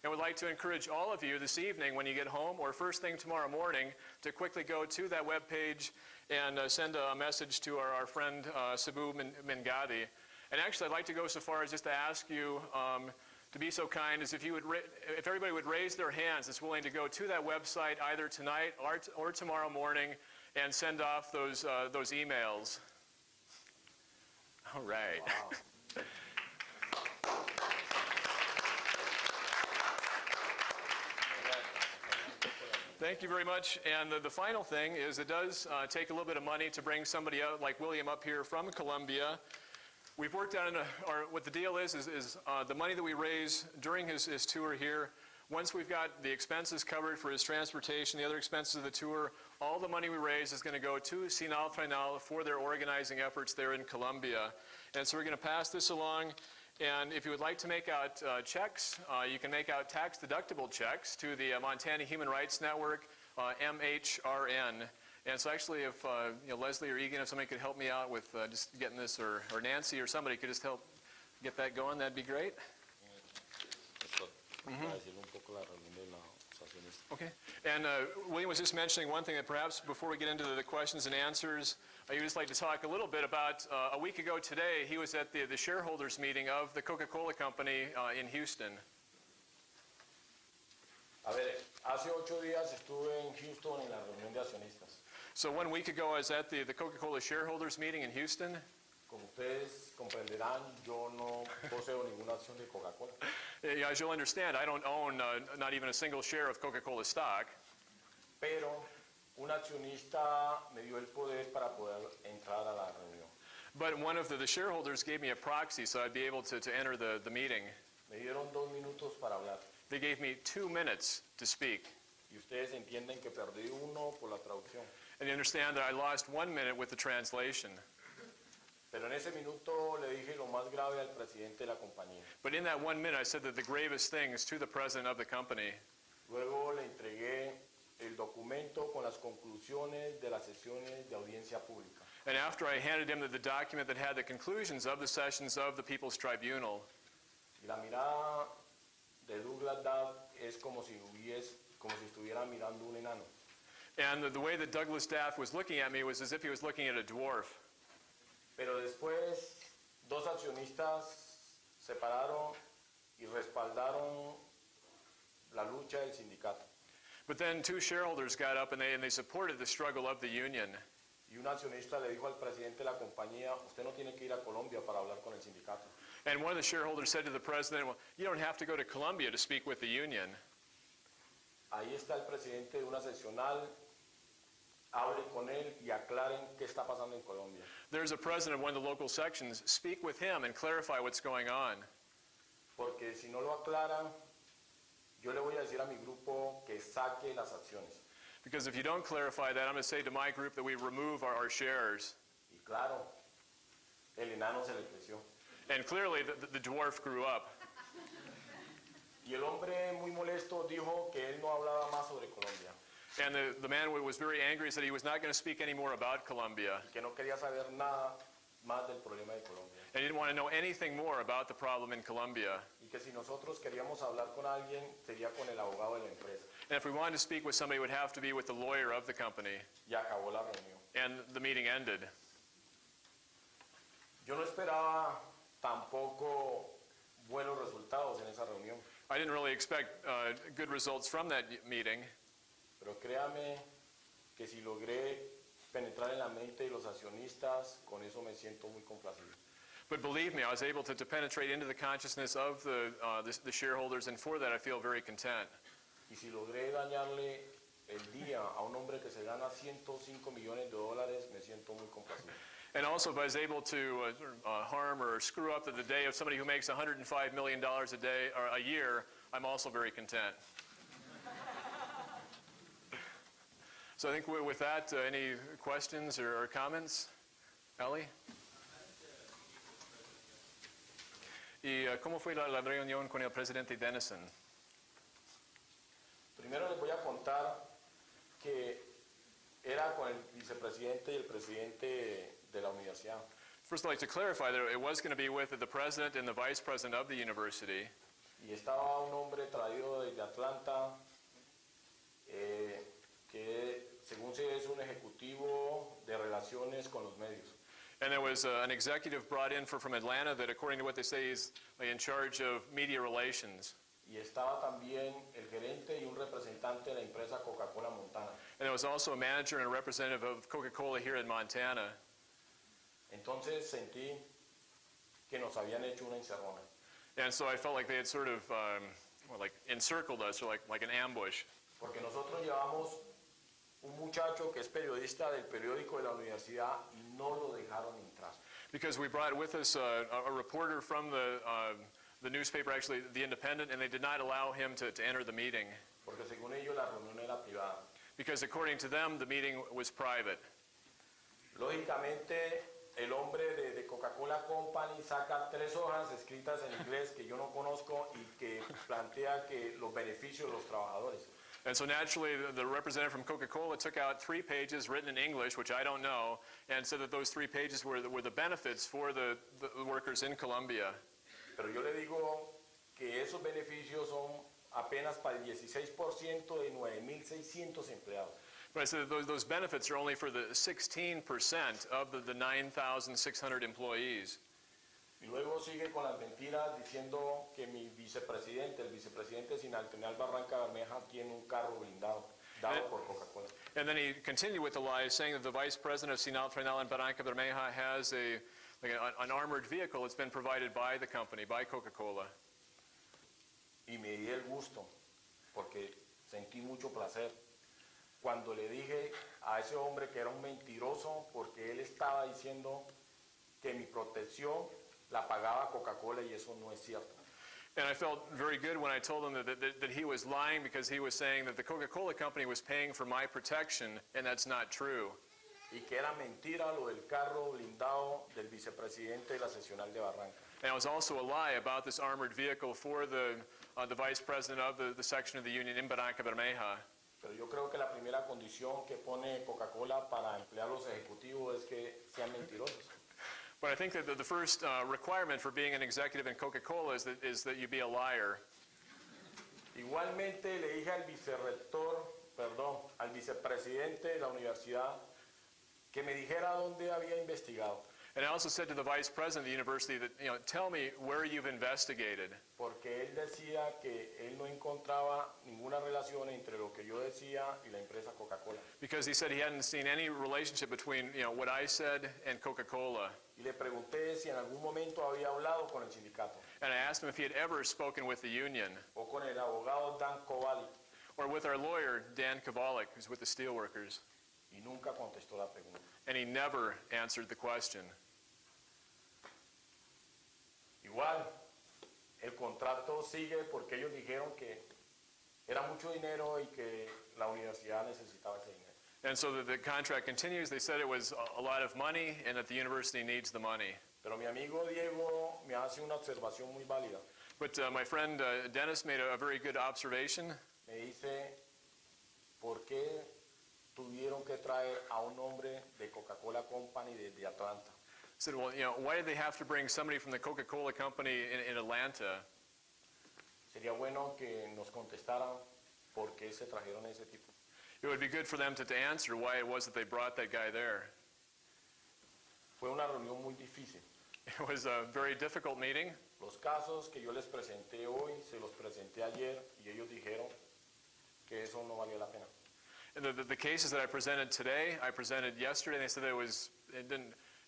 And would like to encourage all of you this evening when you get home or first thing tomorrow morning to quickly go to that webpage and send a message to our friend Sabu Mingadi. And actually, I'd like to go so far as just to ask you to be so kind as if everybody would raise their hands that's willing to go to that website either tonight or tomorrow morning and send off those emails. All right. Wow. Thank you very much. And the final thing is it does take a little bit of money to bring somebody out like William up here from Colombia. We've worked on what the deal is the money that we raise during his tour here, once we've got the expenses covered for his transportation, the other expenses of the tour, all the money we raise is going to go to Sinal Trenal for their organizing efforts there in Colombia. And so we're going to pass this along. And if you would like to make out checks, you can make out tax-deductible checks to the Montana Human Rights Network, MHRN. And so actually, if Leslie or Egan, if somebody could help me out with just getting this, or Nancy or somebody could just help get that going, that'd be great. Para decirle un poco la reunión de la listo. Okay. And William was just mentioning one thing that perhaps before we get into the questions and answers, I'd just like to talk a little bit about a week ago today, he was at the shareholders meeting of the Coca-Cola Company in Houston. A ver, hace 8 días estuve en Houston en la reunión de accionistas. So 1 week ago, I was at the Coca-Cola shareholders meeting in Houston. Como ustedes comprenderán, yo no poseo ninguna acción de Coca-Cola. As you'll understand, I don't own not even a single share of Coca-Cola stock. Pero un accionista me dio el poder para poder entrar a la reunión. But one of the shareholders gave me a proxy so I'd be able to enter the meeting. Me dieron 2 minutos para hablar. They gave me 2 minutes to speak. Y ustedes entienden que perdí 1 por la traducción. And you understand that I lost 1 minute with the translation. Pero en ese minuto le dije lo más grave al presidente de la compañía. But in that 1 minute, I said that the gravest things to the president of the company. Luego le entregué el documento con las conclusiones de las sesiones de audiencia pública. And after I handed him the document that had the conclusions of the sessions of the People's Tribunal, Y la mirada de Douglas Duff es como si estuviera mirando un enano. and the way that Douglas Daff was looking at me was as if he was looking at a dwarf. Pero después 2 accionistas se pararon y respaldaron la lucha del sindicato. But then 2 shareholders got up and they supported the struggle of the union. Y un accionista le dijo al presidente de la compañía, usted no tiene que ir a Colombia para hablar con el sindicato. And one of the shareholders said to the president, well, you don't have to go to Colombia to speak with the union. Ahí está el presidente de una seccional, hable con él y aclaren qué está pasando en Colombia. There's a president of one of the local sections. Speak with him and clarify what's going on. Porque si no lo aclaran, yo le voy a decir a mi grupo que saque las acciones. Because if you don't clarify that, I'm going to say to my group that we remove our shares. Y claro, el enano se le creció. And clearly, the dwarf grew up. Y el hombre muy molesto dijo que él no hablaba más sobre Colombia. And the man was very angry, said he was not going to speak any more about Colombia. Que no quería saber nada más del problema de Colombia. And he didn't want to know anything more about the problem in Colombia. Y que si nosotros queríamos hablar con alguien, sería con el abogado de la empresa. And if we wanted to speak with somebody, it would have to be with the lawyer of the company. Y acabó la reunión. And the meeting ended. Yo no esperaba tampoco buenos resultados en esa reunión. I didn't really expect good results from that meeting. Pero créame que si logré penetrar en la mente de los accionistas, con eso me siento muy complacido. But believe me, I was able to penetrate into the consciousness of the shareholders, and for that I feel very content. Y si logré dañarle el día a un hombre que se gana $105 millones, me siento muy complacido. And also, if I was able to harm or screw up the day of somebody who makes $105 million a day or a year, I'm also very content. So I think with that, any questions or comments? Ellie? ¿Y cómo fue la reunión con el presidente Denison? Primero les voy a contar que era con el vicepresidente y el presidente de la universidad. First, I'd like to clarify that it was going to be with the president and the vice president of the university. Y estaba un hombre traído desde Atlanta, que según se es un ejecutivo de relaciones con los medios. And there was an executive brought in from Atlanta that, according to what they say, is in charge of media relations. Y estaba también el gerente y un representante de la empresa Coca-Cola Montana. And there was also a manager and a representative of Coca-Cola here in Montana. Entonces sentí que nos habían hecho una encerrona. And so I felt like they had sort of like encircled us, or like an ambush. Porque nosotros llevamos un muchacho que es periodista del periódico de la universidad y no lo dejaron entrar. Because we brought with us a reporter from the newspaper, actually The Independent, and they did not allow him to enter the meeting. Porque según ellos la reunión era privada. Because according to them, the meeting was private. Lógicamente, el hombre de Coca-Cola Company saca 3 hojas escritas en inglés que yo no conozco y que plantea que los beneficios de los trabajadores. And so naturally, the representative from Coca-Cola took out 3 pages written in English, which I don't know, and said that those 3 pages were the benefits for the workers in Colombia. Pero yo le digo que esos beneficios son apenas para el 16% de 9.600 empleados. But I said those benefits are only for the 16% of the 9,600 employees. Y luego sigue con las mentiras diciendo que mi vicepresidente, el vicepresidente Sinaltenal Barranca Bermeja, tiene un carro blindado dado por Coca-Cola. And then he continued with the lies, saying that the vice president of Sinal Trenal and Barranca Bermeja has an armored vehicle that's been provided by the company, by Coca-Cola. Y me di el gusto, porque sentí mucho placer, cuando le dije a ese hombre que era un mentiroso, porque él estaba diciendo que mi protección la pagaba Coca-Cola y eso no es cierto. And I felt very good when I told him that he was lying, because he was saying that the Coca-Cola company was paying for my protection, and that's not true. Y que era mentira lo del carro blindado del vicepresidente de la seccional de Barranca. And it was also a lie about this armored vehicle for the vice president of the section of the union in Barranca Bermeja. Pero yo creo que la primera condición que pone Coca-Cola para emplear a los ejecutivos es que sean mentirosos. But I think that the first requirement for being an executive in Coca-Cola is that you be a liar. Igualmente le dije al vicepresidente de la universidad que me dijera dónde había investigado. And I also said to the vice president of the university that, tell me where you've investigated. Porque él decía que él no encontraba ninguna relación entre lo que yo decía y la empresa Coca-Cola. Because he said he hadn't seen any relationship between, what I said and Coca-Cola. Y le pregunté si en algún momento había hablado con el sindicato. And I asked him if he had ever spoken with the union. O con el abogado Dan Kovalik. Or with our lawyer, Dan Kovalik, who's with the steelworkers. Y nunca contestó la pregunta. And he never answered the question. Igual, el contrato sigue porque ellos dijeron que era mucho dinero y que la universidad necesitaba ese dinero. And so the contract continues. They said it was a lot of money and that the university needs the money. Pero mi amigo Diego me hace una observación muy válida. But my friend Dennis made a very good observation. Me dice, ¿por qué tuvieron que traer a un hombre de Coca-Cola Company desde Atlanta? I said, well, why did they have to bring somebody from the Coca-Cola company in Atlanta? Sería bueno que nos contestaran por qué se trajeron ese tipo. It would be good for them to answer why it was that they brought that guy there. Fue una reunión muy difícil. It was a very difficult meeting. Los casos que yo les presenté hoy, se los presenté ayer y ellos dijeron que eso no valía la pena. And the cases that I presented today, I presented yesterday, and they said it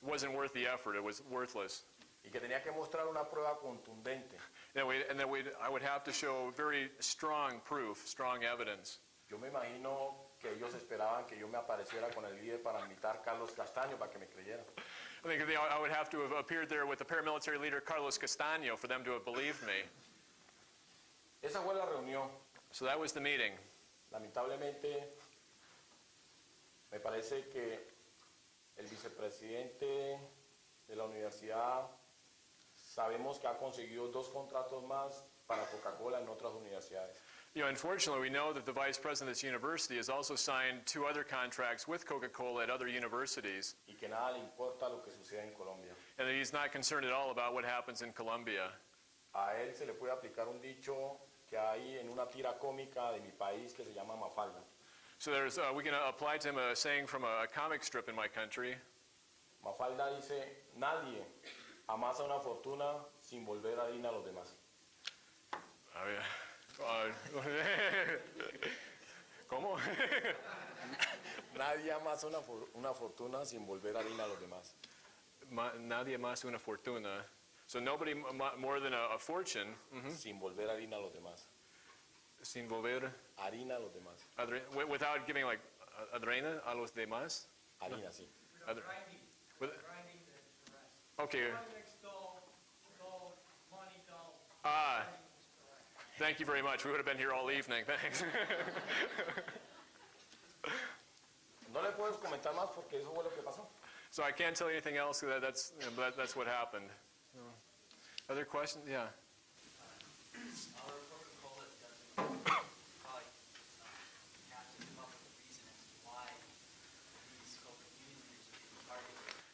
wasn't worth the effort. It was worthless. Y que tenía que mostrar una prueba contundente. And I would have to show very strong proof, strong evidence. Yo me imagino que ellos esperaban que yo me apareciera con el líder para invitar a Carlos Castaño para que me creyeran. I think I would have to have appeared there with the paramilitary leader Carlos Castaño for them to have believed me. Esa fue la reunión. So that was the meeting. Lamentablemente, me parece que el vicepresidente de la universidad sabemos que ha conseguido 2 contratos más para Coca-Cola en otras universidades. Unfortunately, we know that the vice president of this university has also signed 2 other contracts with Coca-Cola at other universities. Y que nada le importa lo que sucede en Colombia. And that he's not concerned at all about what happens in Colombia. A él se le puede aplicar un dicho que hay en una tira cómica de mi país que se llama Mafalda. So we can apply to him a saying from a comic strip in my country. Mafalda dice, nadie amasa una fortuna sin volver harina a los demás. Oh, yeah. ¿Cómo? Nadie amasa una fortuna sin volver harina a los demás. Nadie más una fortuna. So nobody more than a fortune. Sin volver harina a los demás. Sin volver harina a los demás. Without giving like adrena a los demás. Harina, sí. Okay. Thank you very much. We would have been here all evening. Thanks. No le puedo comentar más porque eso fue lo que pasó. So I can't tell you anything else. That's what happened. Other questions? Yeah.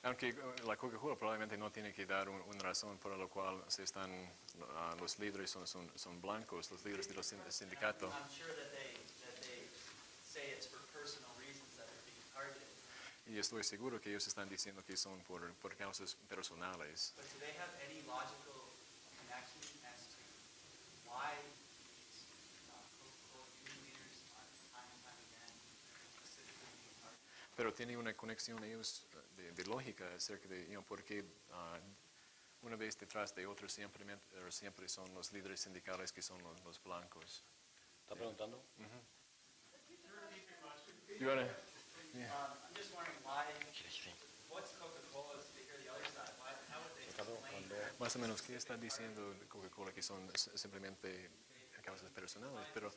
Aunque la Coca-Cola probablemente no tiene que dar una razón por la cual los líderes son blancos, los líderes de los sindicatos. I'm sure that they say it's for personal reasons that they're being targeted. Y estoy seguro que ellos están diciendo que son por causas personales. But do they have any logical connection as to why these Coca-Cola union leaders are time and time again specifically being targeted? Pero tiene una conexión ellos de lógica acerca de por qué una vez detrás de otro siempre son los líderes sindicales que son los blancos. ¿Está preguntando? You wanna- I'm just wondering what's Coca-Cola's figure the other side? How would they explain Más o menos, ¿qué está diciendo Coca-Cola que son simplemente causas personales? Pero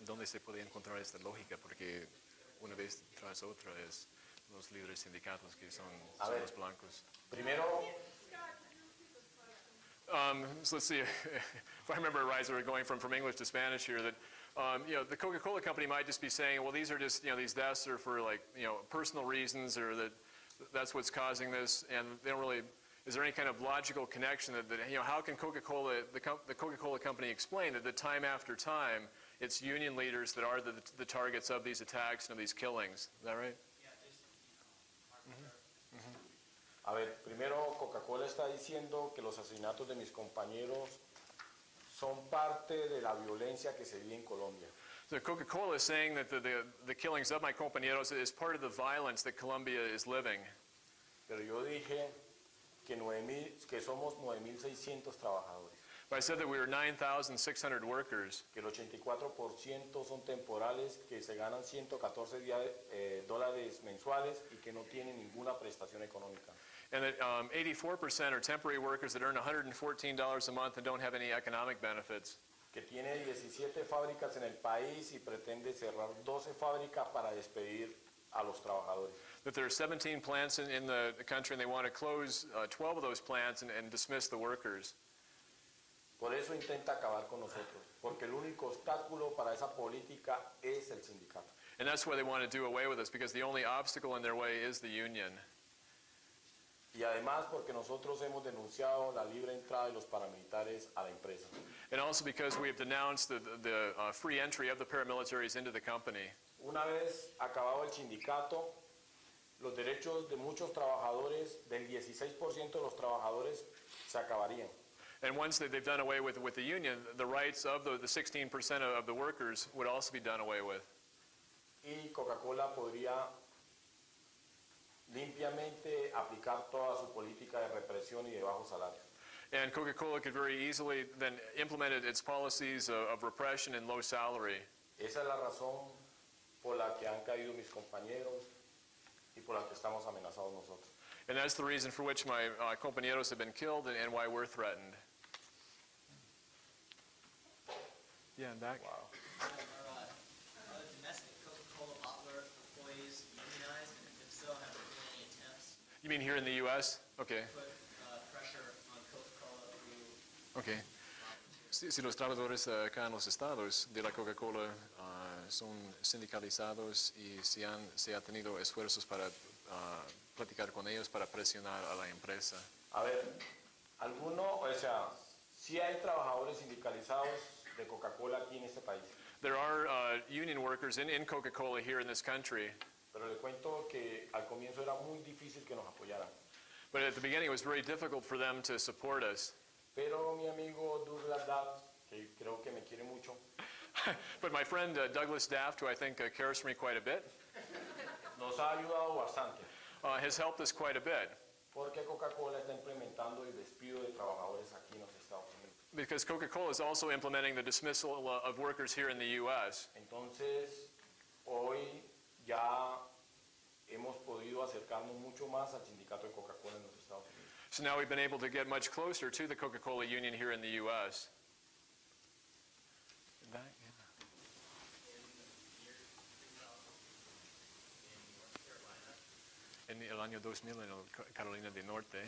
¿dónde se puede encontrar esta lógica? Porque una vez tras otra es los líderes sindicatos que son los blancos. Primero, So let's see if I remember right, so we're going from English to Spanish here, that the Coca-Cola company might just be saying, well, these are just, these deaths are for personal reasons, or that's what's causing this, and they don't really, is there any kind of logical connection that how can Coca-Cola, the Coca-Cola company explain that time after time, it's union leaders that are the targets of these attacks and of these killings? Is that right? a ver, primero Coca-Cola está diciendo que los asesinatos de mis compañeros son parte de la violencia que se vive en Colombia. So Coca-Cola is saying that the killings of my compañeros is part of the violence that Colombia is living. Pero yo dije que somos 9.600 trabajadores, But I said that we were 9,600 workers, que el 84% son temporales, que se ganan $114 mensuales y que no tienen ninguna prestación económica. and that 84% are temporary workers that earn $114 a month and don't have any economic benefits. Que tiene 17 fábricas en el país y pretende cerrar 12 fábricas para despedir a los trabajadores. That there are 17 plants in the country and they want to close 12 of those plants and dismiss the workers. Por eso intenta acabar con nosotros, porque el único obstáculo para esa política es el sindicato. And that's why they want to do away with us, because the only obstacle in their way is the union. Y además porque nosotros hemos denunciado la libre entrada de los paramilitares a la empresa. And also because we have denounced the free entry of the paramilitaries into the company. Una vez acabado el sindicato, los derechos de muchos trabajadores, del 16% de los trabajadores, se acabarían. And once they've done away with the union, the rights of the 16% of the workers would also be done away with. Y Coca-Cola podría limpiamente aplicar toda su política de represión y de bajos salarios. And Coca-Cola could very easily then implement its policies of repression and low salary. Esa es la razón por la que han caído mis compañeros y por la que estamos amenazados nosotros. And that's the reason for which my compañeros have been killed and why we're threatened. Yeah, and back. Wow. Are domestic Coca-Cola bottler employees unionized, and if so, have there been any attempts You mean here in the U.S.? Okay, to put pressure on Coca-Cola through okay. Si los trabajadores acá en los estados de la Coca-Cola son sindicalizados y se ha tenido esfuerzos para platicar con ellos para presionar a la empresa. A ver, sí hay trabajadores sindicalizados de Coca-Cola aquí en este país, There are union workers in Coca-Cola here in this country, pero le cuento que al comienzo era muy difícil que nos apoyaran. but at the beginning it was very difficult for them to support us. Pero mi amigo Douglas Daft, que creo que me quiere mucho, But my friend Douglas Daft, who I think cares for me quite a bit, nos ha ayudado bastante, has helped us quite a bit. porque Coca-Cola está implementando el despido de trabajadores aquí en los Estados Unidos. Because Coca-Cola is also implementing the dismissal of workers here in the U.S. Entonces, hoy ya hemos podido acercarnos mucho más al sindicato de Coca-Cola en los Estados Unidos. So now we've been able to get much closer to the Coca-Cola union here in the U.S. En el año 2000 en Carolina del Norte,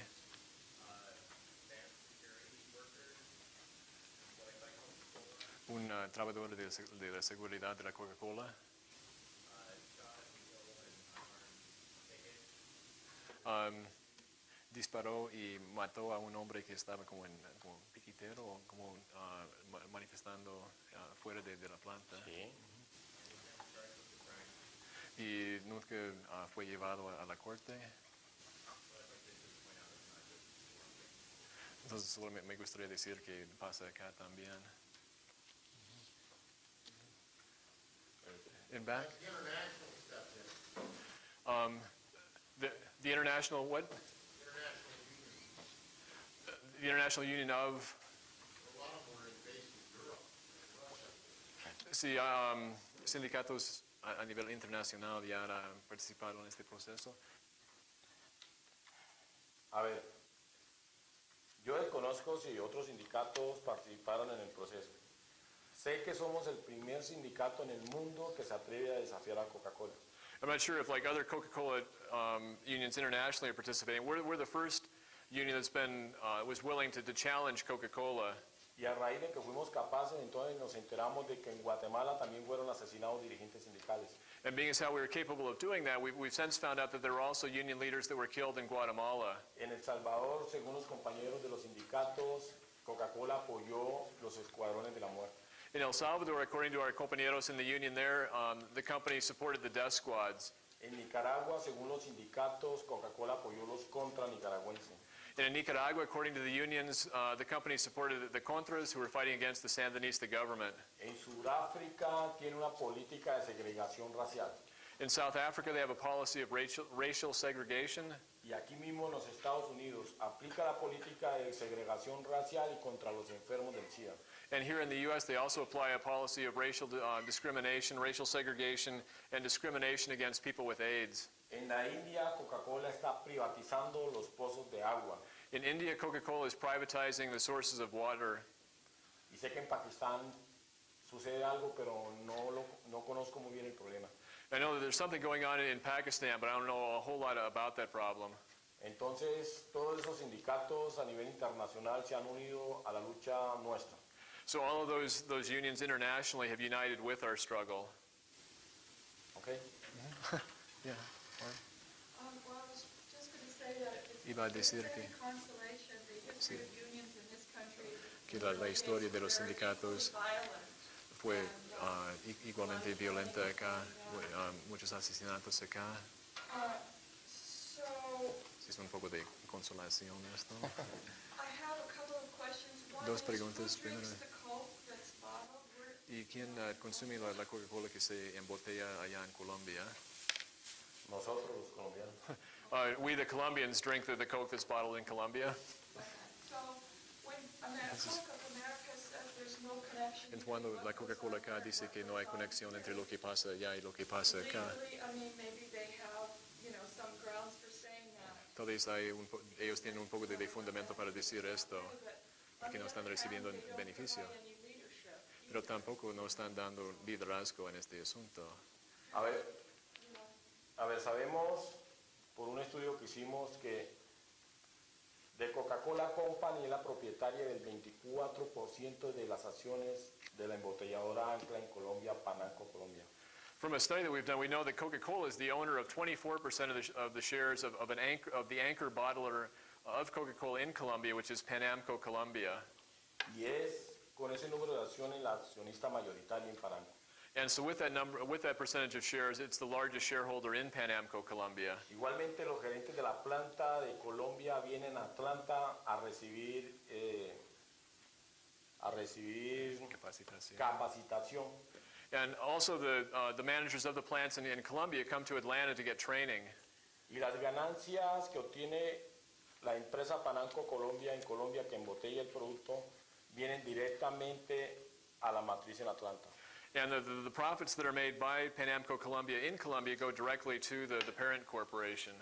un trabajador de la seguridad de la Coca-Cola disparó y mató a un hombre que estaba como piquetero o como manifestando fuera de la planta. Sí. Y nunca fue llevado a la corte. Entonces solo me gustaría decir que pasa acá también. In back? The international stuff then. The international what? International union. The International Union of? A lot of them were based in Europe, in Russia. Sí, sindicatos a nivel internacional ya han participado en este proceso. A ver, yo desconozco si otros sindicatos participaron en el proceso. Sé que somos el primer sindicato en el mundo que se atreve a desafiar a Coca-Cola. I'm not sure if like other Coca-Cola unions internationally are participating. We're the first union that's been was willing to challenge Coca-Cola. Y a raíz de que fuimos capaces, entonces nos enteramos de que en Guatemala también fueron asesinados dirigentes sindicales. And being as how we were capable of doing that, we've since found out that there were also union leaders that were killed in Guatemala. En El Salvador, según los compañeros de los sindicatos, Coca-Cola apoyó los escuadrones de la muerte. In El Salvador, according to our compañeros in the union there, the company supported the death squads. En Nicaragua, según los sindicatos, Coca-Cola apoyó los contra nicaragüenses. And in Nicaragua, according to the unions, the company supported the Contras who were fighting against the Sandinista government. En Sudáfrica tiene una política de segregación racial. In South Africa, they have a policy of racial segregation. Y aquí mismo en los Estados Unidos aplica la política de segregación racial y contra los enfermos del SIDA. And here in the U.S., they also apply a policy of racial discrimination, racial segregation, and discrimination against people with AIDS. En la India, Coca-Cola está privatizando los pozos de agua. In India, Coca-Cola is privatizing the sources of water. Y sé que en Pakistán sucede algo, pero no conozco muy bien el problema. I know that there's something going on in Pakistan, but I don't know a whole lot about that problem. Entonces, todos esos sindicatos a nivel internacional se han unido a la lucha nuestra. So all of those unions internationally have united with our struggle. ¿Ok? Yeah. Well, I was just going to say that it's Iba a decir it's que- any consolation, the history Sí. of unions in this country Que la historia de los is very sindicatos violent. fue igualmente violenta acá, muchos asesinatos acá. So Sí, es un poco de consolación esto. I have a couple of questions. One Dos is, preguntas. who drinks Primero. the Coke that's bottled? ¿Y quién consume la Coca-Cola que se embotella allá en Colombia? Nosotros los colombianos. We, the Colombians, drink the Coke that's bottled in Colombia. So when Coke of America says there's no connection. Entonces, cuando la Coca-Cola acá dice que no hay conexión entre lo que pasa allá y lo que pasa acá, Legally, I mean, maybe they have, some grounds for saying that. tal vez ellos tienen un poco de fundamento para decir esto, porque no están recibiendo beneficio, pero tampoco no están dando liderazgo en este asunto. A ver, sabemos por un estudio que hicimos que de Coca-Cola Company es la propietaria del 24% de las acciones de la embotelladora Ancla en Colombia, Panamco, Colombia. From a study that we've done, we know that Coca-Cola is the owner of 24% of the shares of the anchor bottler of Coca-Cola in Colombia, which is Panamco, Colombia. Y es con ese número de acciones la accionista mayoritaria en Panamco. And so with that percentage of shares, it's the largest shareholder in Panamco, Colombia. Igualmente los gerentes de la planta de Colombia vienen a Atlanta a recibir capacitación. And also the managers of the plants in Colombia come to Atlanta to get training. Y las ganancias que obtiene la empresa Panamco Colombia en Colombia que embotella el producto vienen directamente a la matriz en Atlanta. And the profits that are made by Panamco Colombia in Colombia go directly to the parent corporation.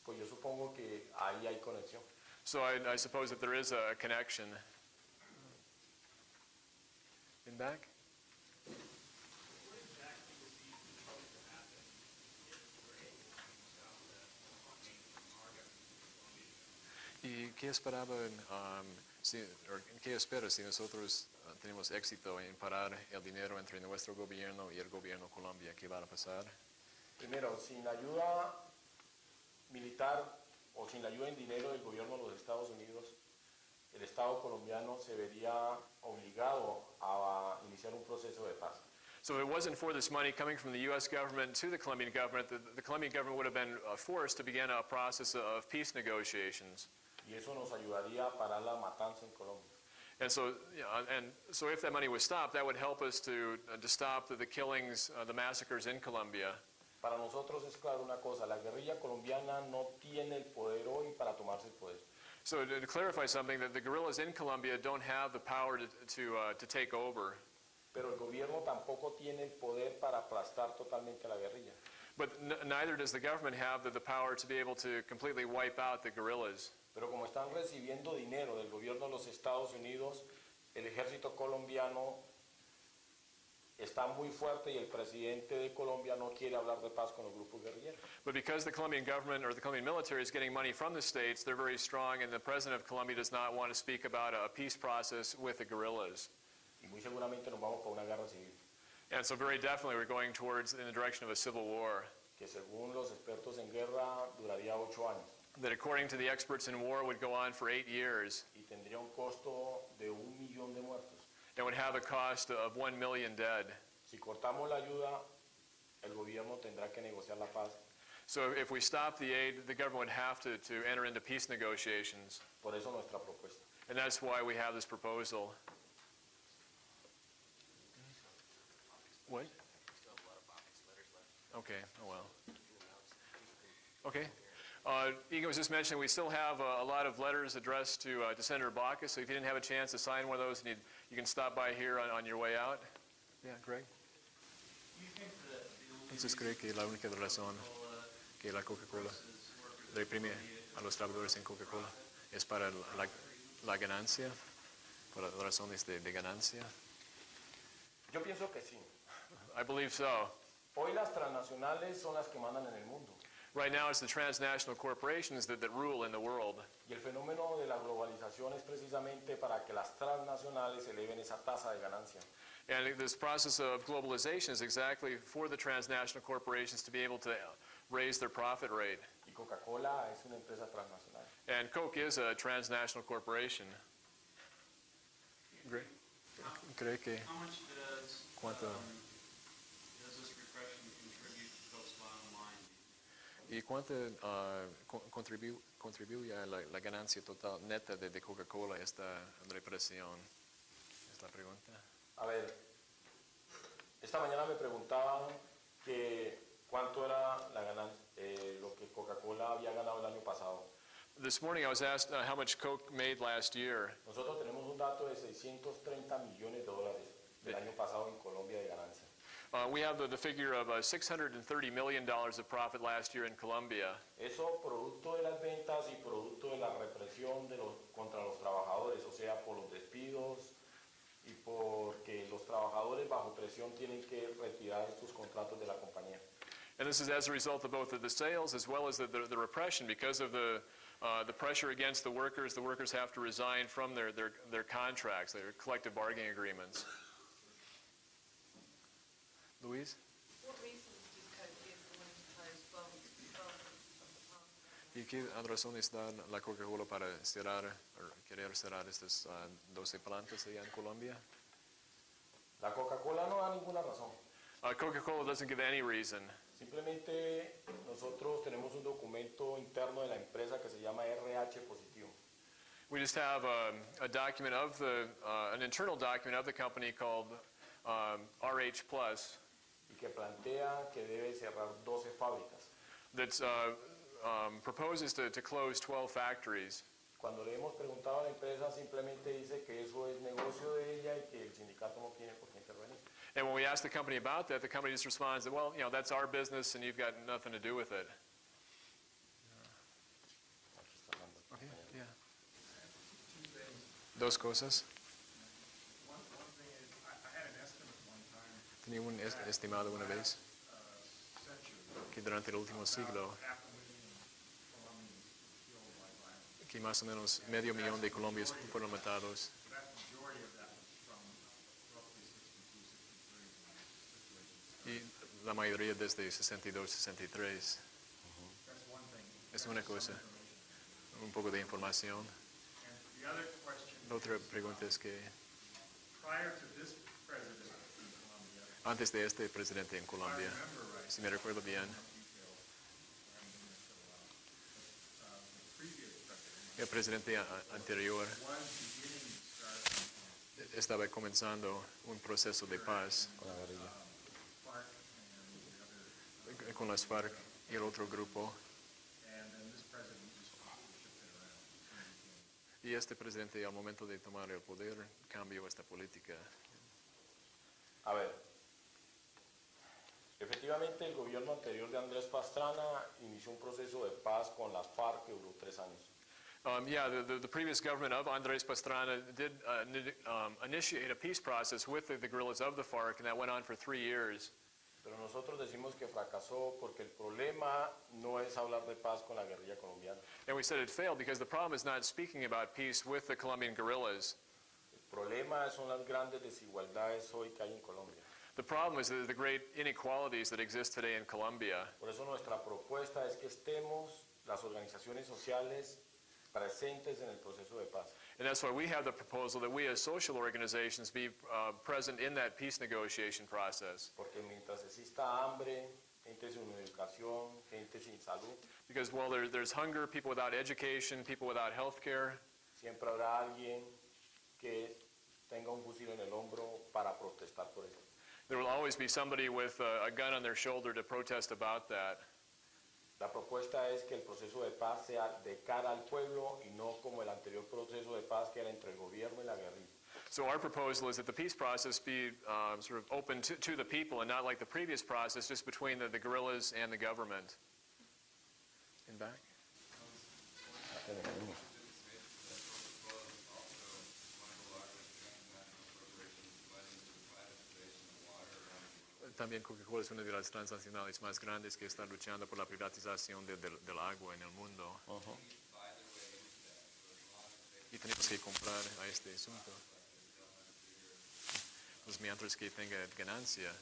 Pues yo supongo que ahí hay conexión. So I suppose that there is a connection. In back? What exactly would be supposed to happen if we're able to stop the funding from our government? ¿Y qué esperaban, qué espera si nosotros tenemos éxito en parar el dinero entre nuestro gobierno y el gobierno de Colombia? ¿Qué va a pasar? Primero, sin ayuda militar o sin la ayuda en dinero del gobierno de los Estados Unidos, el Estado colombiano se vería obligado a iniciar un proceso de paz. So if it wasn't for this money coming from the U.S. government to the Colombian government, the Colombian government would have been forced to begin a process of peace negotiations. Y eso nos ayudaría a parar la matanza en Colombia. And so, so if that money was stopped, that would help us to stop the killings, the massacres in Colombia. Para nosotros es claro una cosa, la guerrilla colombiana no tiene el poder hoy para tomarse el poder. So to clarify something, that the guerrillas in Colombia don't have the power to take over. Pero el gobierno tampoco tiene el poder para aplastar totalmente a la guerrilla. But neither does the government have the power to be able to completely wipe out the guerrillas. Pero como están recibiendo dinero del gobierno de los Estados Unidos, el ejército colombiano está muy fuerte y el presidente de Colombia no quiere hablar de paz con los grupos guerrilleros. But because the Colombian government or the Colombian military is getting money from the states, they're very strong, and the president of Colombia does not want to speak about a peace process with the guerrillas. Y muy seguramente nos vamos para una guerra civil, And so very definitely we're going towards in the direction of a civil war. que según los expertos en guerra duraría 8 años That according to the experts in war would go on for 8 years y tendría un costo de 1 millón de muertos. and would have a cost of 1 million dead. Si cortamos la ayuda, el gobierno tendrá que negociar la paz. So if we stop the aid, the government would have to enter into peace negotiations. Por eso nuestra propuesta. And that's why we have this proposal. What? Okay, oh well. Okay. Egan was just mentioning we still have a lot of letters addressed to Senator Baucus, so if you didn't have a chance to sign one of those, you can stop by here on your way out. Yeah, Greg? You think that the only Entonces cree que la única razón que la Coca-Cola reprime a los trabajadores en Coca-Cola es para la ganancia, por razones de ganancia. Yo pienso que sí. I believe so. Hoy las transnacionales son las que mandan en el mundo. Right now it's the transnational corporations that rule in the world. Y el fenómeno de la globalización es precisamente para que las transnacionales eleven esa tasa de ganancia. And this process of globalization is exactly for the transnational corporations to be able to raise their profit rate. Y Coca-Cola es una empresa transnacional. And Coke is a transnational corporation. Greg? ¿Cree que How much does, cuánto? does this repression contribute to Coke's bottom line? ¿Y cuánto contribuye a la ganancia total neta de Coca-Cola esta represión? Es la pregunta. A ver, esta mañana me preguntaban que cuánto era la lo que Coca-Cola había ganado el año pasado. This morning I was asked how much Coke made last year. Nosotros tenemos un dato de 630 millones de dólares del año pasado en Colombia de ganancia. We have the figure of $630 million of profit last year in Colombia. Eso producto de las ventas y producto de la represión contra los trabajadores, o sea, por los despidos y porque los trabajadores bajo presión tienen que retirar sus contratos de la compañía. And this is as a result of both the sales as well as the repression. Because of the pressure against the workers have to resign from their contracts, their collective bargaining agreements. Luis? What reasons did Coke give for wanting to close both of the ¿Y qué razones da la Coca-Cola para cerrar, o querer cerrar estas 12 plantas allá en Colombia? La Coca-Cola no da ninguna razón. Coca-Cola doesn't give any reason. Simplemente nosotros tenemos un documento interno de la empresa que se llama RH positivo. We just have a document of an internal document of the company called RH Plus Y que plantea que debe cerrar 12 fábricas. that proposes to close 12 factories. Cuando le hemos preguntado a la empresa, simplemente dice que eso es negocio de ella y que el sindicato no tiene por qué intervenir. And when we ask the company about that, the company just responds that, well, that's our business and you've got nothing to do with it. Okay, yeah. Dos cosas. One thing is, I had an estimate one time, Tenía un estimado una vez century, que durante el último siglo, half a million Colombians killed by violence. que más o menos medio millón de colombianos fueron matados. The vast majority of that was from roughly 62, 63 when the situation started. Y la mayoría desde 62, 63. That's one thing. Es una cosa, un poco de información. And the other question, La otra pregunta es que prior to this president in Colombia, antes de este presidente en if I Colombia, remember right, si me recuerdo bien, the previous president el presidente anterior was beginning to start estaba comenzando un proceso de paz Con la guerrilla. FARC and the other, con las FARC y el otro grupo. and then this president just completely shifted around. Y este presidente, al momento de tomar el poder, cambió esta política. A ver, efectivamente el gobierno anterior de Andrés Pastrana inició un proceso de paz con las FARC que duró 3 años. Yeah, the previous government of Andrés Pastrana did initiate a peace process with the guerrillas of the FARC, and that went on for 3 years. Pero nosotros decimos que fracasó porque el problema no es hablar de paz con la guerrilla colombiana. And we said it failed because the problem is not speaking about peace with the Colombian guerrillas. El problema son las grandes desigualdades hoy que hay en Colombia. The problem is the great inequalities that exist today in Colombia. Por eso nuestra propuesta es que estemos las organizaciones sociales presentes en el proceso de paz. And that's why we have the proposal that we as social organizations be present in that peace negotiation process. Porque mientras exista hambre, gente sin educación, gente sin salud, Because while there's hunger, people without education, people without health care, siempre habrá alguien que tenga un fusil en el hombro para protestar por eso. there will always be somebody with a gun on their shoulder to protest about that. La propuesta es que el proceso de paz sea de cara al pueblo y no como el anterior proceso de paz que era entre el gobierno y la guerrilla. So our proposal is that the peace process be sort of open to the people and not like the previous process, just between the guerrillas and the government. In back? También Coca-Cola es una de las transnacionales más grandes que están luchando por la privatización del agua en el mundo. Y tenemos que comprar a este asunto. Pues mientras que tenga ganancia,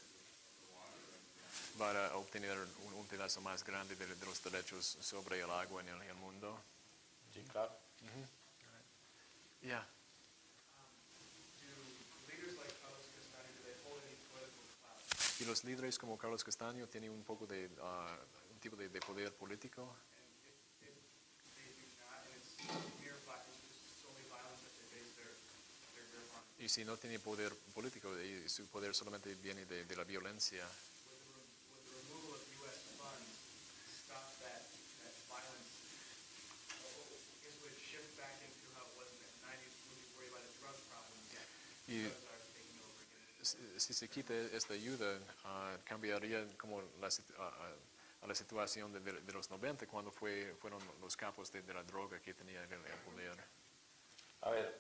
para obtener un pedazo más grande de los derechos sobre el agua en el mundo. Sí, claro. Yeah. Do leaders like Carlos Castaño, do they hold any political clout? Y los líderes como Carlos Castaño tienen un poco de un tipo de poder político. And if they do not, and it's mere it's solely violence that they base their grip on, Y si no tiene poder político, y su poder solamente viene de la violencia, would the removal of U.S. funds stop that violence? I guess would it shift back into how it was in the 90s when we worried about the drug problems? y Drugs are taking over again. si se quita esta ayuda, cambiaría como a la situación de los 90, cuando fueron los capos de la droga que tenían el poder. A ver,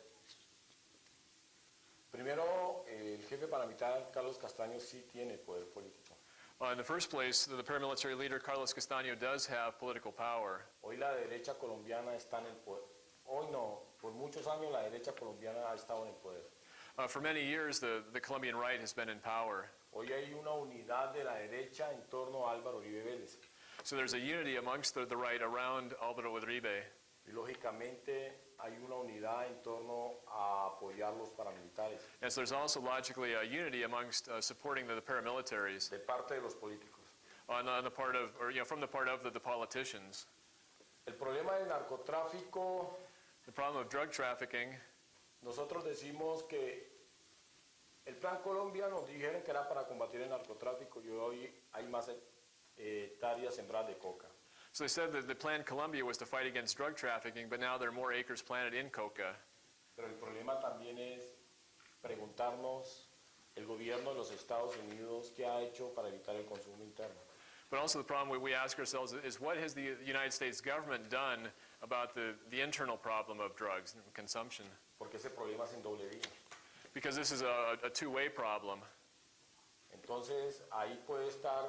primero, el jefe paramilitar Carlos Castaño sí tiene poder político. In the first place, the paramilitary leader Carlos Castaño does have political power. Hoy la derecha colombiana está en el poder. Hoy no, por muchos años la derecha colombiana ha estado en el poder. For many years, the Colombian right has been in power. Hoy hay una unidad de la derecha en torno a Álvaro Uribe Vélez. So there's a unity amongst the right around Álvaro Uribe. Y lógicamente hay una unidad en torno a apoyar los paramilitares And so there's also logically a unity amongst supporting the paramilitaries de parte de los políticos. on the part of, or from the part of the politicians. El problema del narcotráfico, The problem of drug trafficking, nosotros decimos que el Plan Colombia nos dijeron que era para combatir el narcotráfico y hoy hay más hectáreas sembradas de coca. so they said that the Plan Colombia was to fight against drug trafficking, but now there are more acres planted in coca. Pero el problema también es preguntarnos el gobierno de los Estados Unidos qué ha hecho para evitar el consumo interno. But also the problem we ask ourselves is, what has the United States government done about the internal problem of drugs and consumption? Porque ese problema es en doble vía. Because this is a two-way problem. Entonces ahí puede estar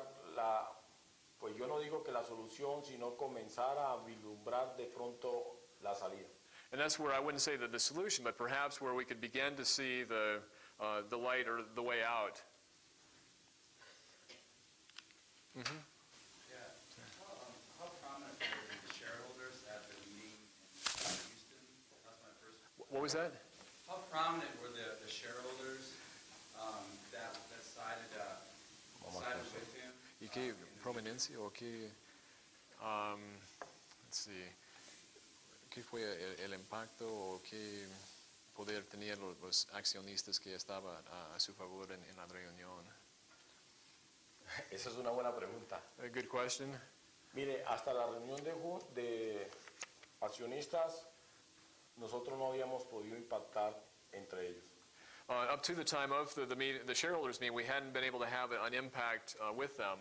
pues yo no digo que la solución, sino comenzar a vislumbrar de pronto la salida. And that's where I wouldn't say that the solution, but perhaps where we could begin to see the light or the way out. Yeah. How prominent were the sheriff was that? How prominent were the shareholders that sided with him? ¿Y qué prominencia o qué, let's see, qué fue el impacto o qué poder tenían los accionistas que estaban a su favor en la reunión? Esa es una buena pregunta. A good question. Mire, hasta la reunión de accionistas, nosotros no habíamos podido impactar entre ellos. Up to the time of the shareholders meeting, we hadn't been able to have an impact with them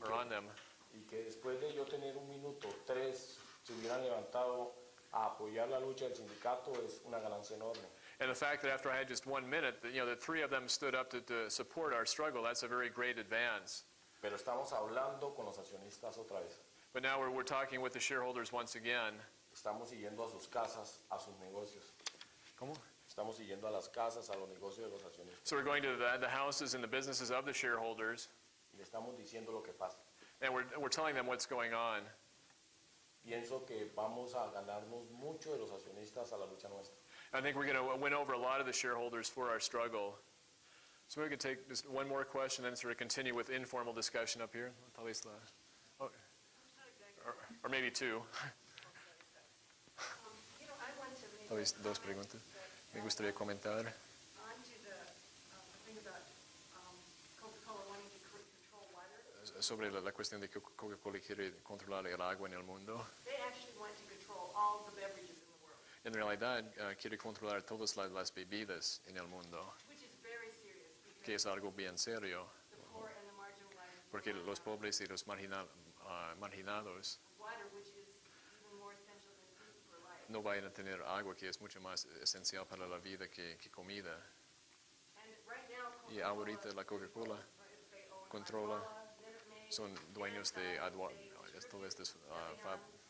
or on them. Y que después de yo tener 1 minuto, 3 se hubieran levantado a apoyar la lucha del sindicato es una ganancia enorme. And the fact that after I had just 1 minute, that 3 of them stood up to support our struggle, that's a very great advance. Pero estamos hablando con los accionistas otra vez. But now we're talking with the shareholders once again. Estamos siguiendo a sus casas, a sus negocios. ¿Cómo? Estamos siguiendo a las casas, a los negocios de los accionistas. So we're going to the houses and the businesses of the shareholders, Y le estamos diciendo lo que pasa. and we're telling them what's going on. Pienso que vamos a ganarnos mucho de los accionistas a la lucha nuestra. I think we're going to win over a lot of the shareholders for our struggle. So we could take just one more question and sort of continue with informal discussion up here. Tal vez or maybe 2. I want to make Tal vez 2 preguntas. Me gustaría comentar on to the thing about Coca-Cola wanting to control water. sobre la cuestión de que Coca-Cola quiere controlar el agua en el mundo. They actually want to control all the beverages in the world, En realidad, quiere controlar todas las bebidas en el mundo, which is very serious que because es algo bien serio, the poor and the marginalized porque rely los on pobres y los marginados water, which is even more essential than food for life. no vayan a tener agua, que es mucho más esencial para la vida que comida. And right now, Y ahorita la Coca-Cola they own controla, Arcola, Minute Maid, son dueños de Fanta, todas estas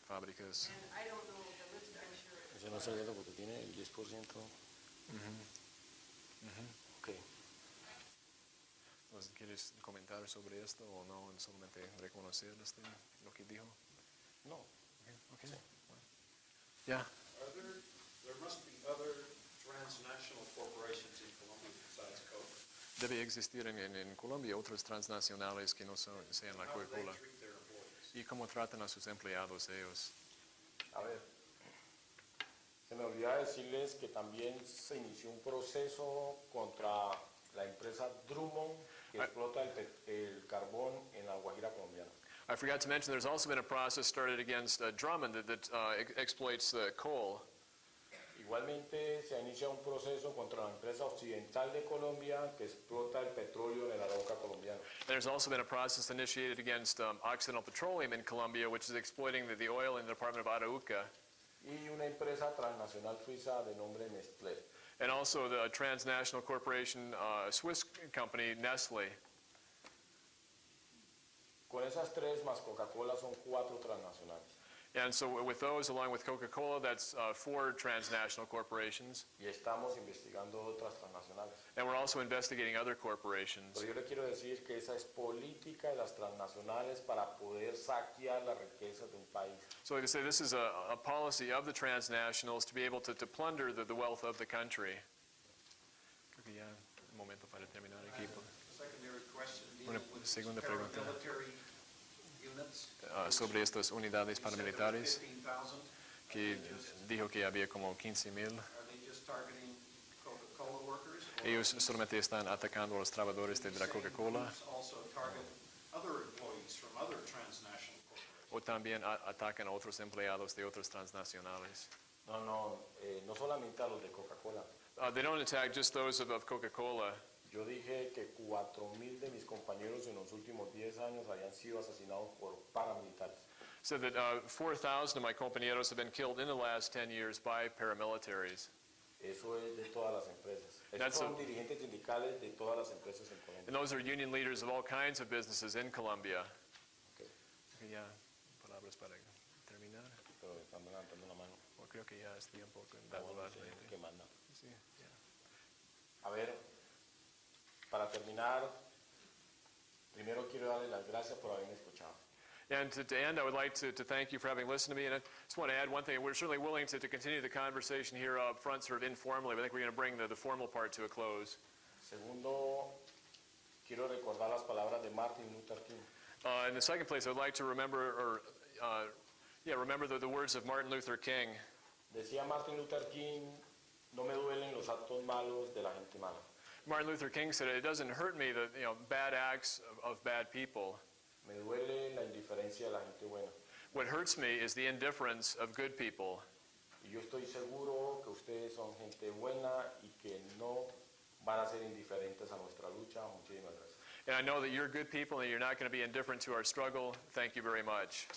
fábricas. and I don't know the list, I'm sure. Eso no es cierto porque tiene el 10%. Ok. Entonces, ¿quieres comentar sobre esto o no? Solamente reconocer lo que dijo. No. Okay. Yeah. There must be other transnational corporations in Colombia besides Coke. Debe existir en Colombia otros transnacionales que no sean la How do they Coca-Cola. treat their employees? ¿Y cómo tratan a sus empleados ellos? A ver, se me olvidaba decirles que también se inició un proceso contra la empresa Drummond que explota el carbón en la Guajira colombiana. I forgot to mention there's also been a process started against Drummond that exploits coal. Igualmente se ha iniciado un proceso contra la empresa Occidental de Colombia que explota el petróleo en el Arauca colombiano. And there's also been a process initiated against Occidental Petroleum in Colombia, which is exploiting the oil in the Department of Arauca. Y una empresa transnacional suiza de nombre Nestlé. And also the transnational corporation, Swiss company, Nestle. Con esas 3 más Coca-Cola son 4 transnacionales. And so with those, along with Coca-Cola, that's 4 transnational corporations. Y estamos investigando otras transnacionales. And we're also investigating other corporations. Pero yo le quiero decir que esa es política de las transnacionales para poder saquear la riqueza de un país. So like I say, this is a policy of the transnationals to be able to plunder the wealth of the country. Creo que ya un momento para terminar aquí. Secondary question Una dealing with segunda these pregunta. paramilitary units. Sobre estas unidades You said there were paramilitares, 15,000. que dijo que había como 15,000. Are they just targeting Coca-Cola workers? or Ellos are these solamente están atacando a los trabajadores de la same Coca-Cola groups also target other employees from other transnational corporations? o también atacan a otros empleados de otras transnacionales. No solamente a los de Coca-Cola. They don't attack just those of Coca-Cola. Yo dije que 4.000 de mis compañeros en los últimos 10 años habían sido asesinados por paramilitares. Said that 4,000 of my compañeros have been killed in the last 10 years by paramilitaries. Eso es de todas las empresas. That's Esos son dirigentes sindicales de todas las empresas en And Colombia. those are union leaders of all kinds of businesses in Colombia. Ok. Ya, palabras para terminar. Pero están levantando la mano. O creo que ya es tiempo de Ah, dar bueno, la sí, gente. que manda. Sí, ya. A ver, para terminar, primero quiero darle las gracias por haberme escuchado. And to end, I would like to thank you for having listened to me. And I just want to add one thing. We're certainly willing to continue the conversation here up front, sort of informally. But I think we're going to bring the formal part to a close. Segundo, quiero recordar las palabras de Martin Luther King. In the second place, I would like to remember the words of Martin Luther King. Decía Martin Luther King, no me duelen los actos malos de la gente mala. Martin Luther King said, "It doesn't hurt me the bad acts of bad people. Me duele la indiferencia de la gente buena. What hurts me is the indifference of good people." Y yo estoy seguro que ustedes son gente buena y que no van a ser indiferentes a nuestra lucha. Muchísimas gracias. And I know that you're good people and you're not going to be indifferent to our struggle. Thank you very much.